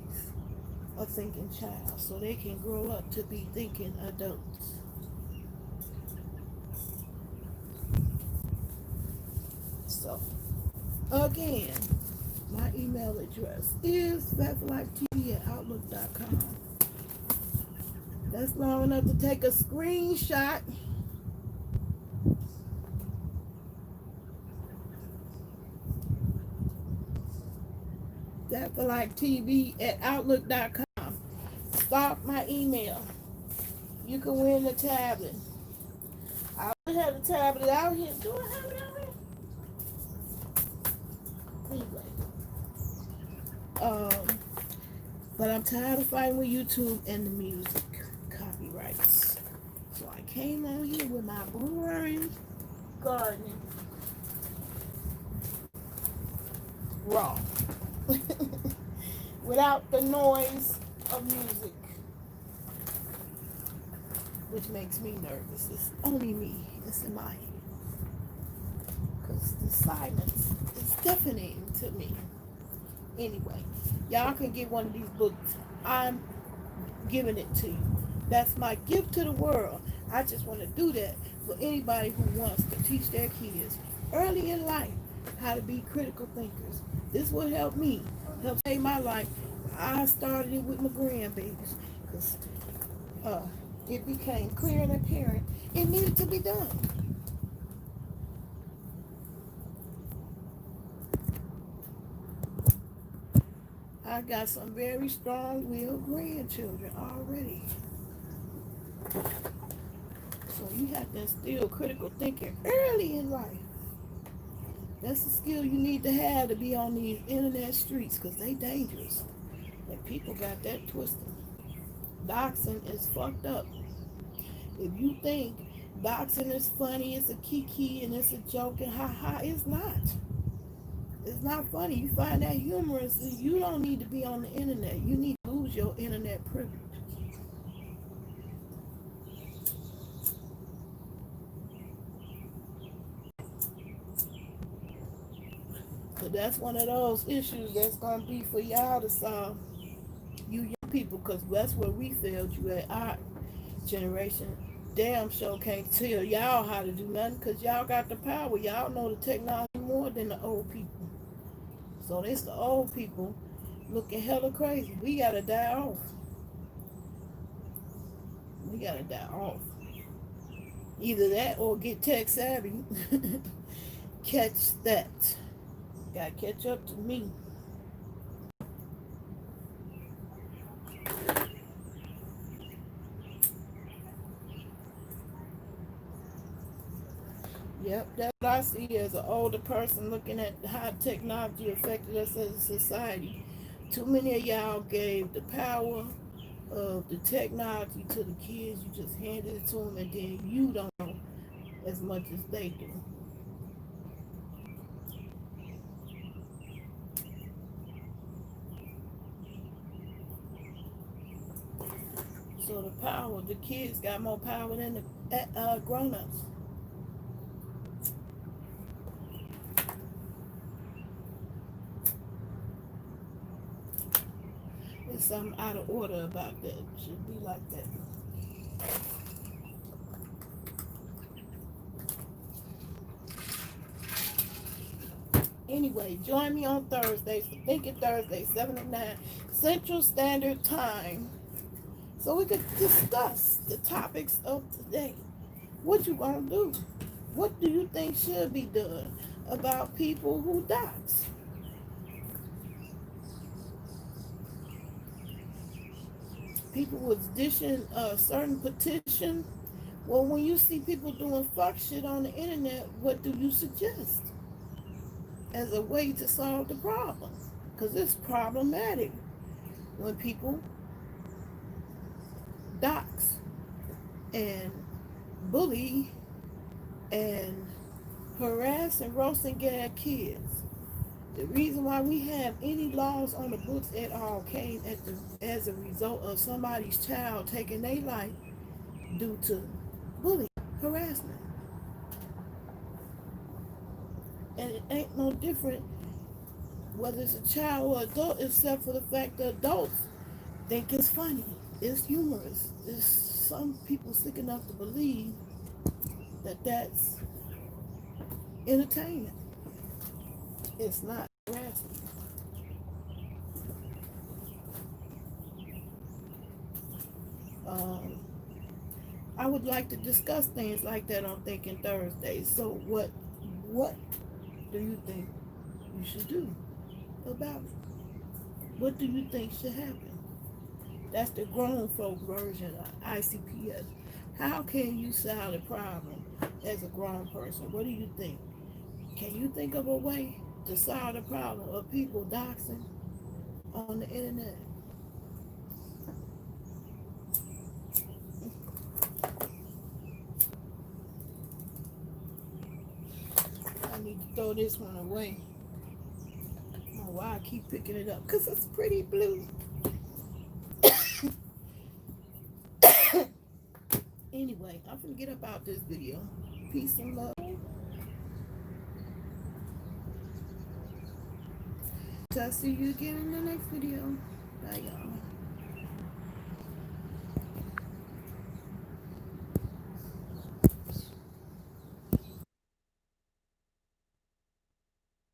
Speaker 1: a thinking child so they can grow up to be thinking adults. So, again, my email address is fatforlifetv@outlook.com. That's long enough to take a screenshot. Fatforlifetv@outlook.com. Stalk my email. You can win the tablet. I don't have the tablet out here. Do I have it out here? Anyway. But I'm tired of fighting with YouTube and the music copyrights. So I came on here with my blueberry garden raw. Without the noise of music. Which makes me nervous. It's only me. It's in my head. Because the silence is deafening to me. Anyway, y'all can get one of these books. I'm giving it to you. That's my gift to the world. I just want to do that for anybody who wants to teach their kids early in life how to be critical thinkers. This will help me, help save my life. I started it with my grandbabies because it became clear and apparent it needed to be done. I got some very strong-willed grandchildren already. So you have to instill critical thinking early in life. That's the skill you need to have to be on these internet streets because they dangerous. And people got that twisted. Doxing is fucked up. If you think doxing is funny, it's a kiki and it's a joke and ha, it's not. It's not funny. You find that humorous, you don't need to be on the internet. You need to lose your internet privilege. So that's one of those issues that's going to be for y'all to solve, you young people, because that's where we failed you at our generation. Damn sure can't tell y'all how to do nothing because y'all got the power. Y'all know the technology more than the old people. So it's the old people looking hella crazy. We got to die off. We got to die off. Either that or get tech savvy. Catch that. Gotta catch up to me. Yep, that's what I see as an older person looking at how technology affected us as a society. Too many of y'all gave the power of the technology to the kids. You just handed it to them and then you don't know as much as they do. So the power, the kids got more power than the grown-ups. It's something out of order about that. It should be like that. Anyway, join me on Thursdays for Thinking Thursday, 7 to 9 Central Standard Time, so we could discuss the topics of today. What you gonna do? What do you think should be done about people who dox? People was dishing a certain petition. Well, when you see people doing fuck shit on the internet, what do you suggest as a way to solve the problem? Because it's problematic when people dox and bully and harass and roast and gag kids. The reason why we have any laws on the books at all came as a result of somebody's child taking their life due to bullying, harassment. And it ain't no different whether it's a child or adult, except for the fact that adults think it's funny, it's humorous. There's some people sick enough to believe that that's entertainment. It's not harassment. I would like to discuss things like that on Thinking Thursdays. So what do you think you should do about it? What do you think should happen? That's the grown folk version of ICPS. How can you solve the problem as a grown person? What do you think? Can you think of a way to solve the problem of people doxing on the internet? I need to throw this one away. I don't know why I keep picking it up, because it's pretty blue. Anyway, I'm gonna get up out this video. Peace and love. So I'll see you again in the next video. Bye, y'all.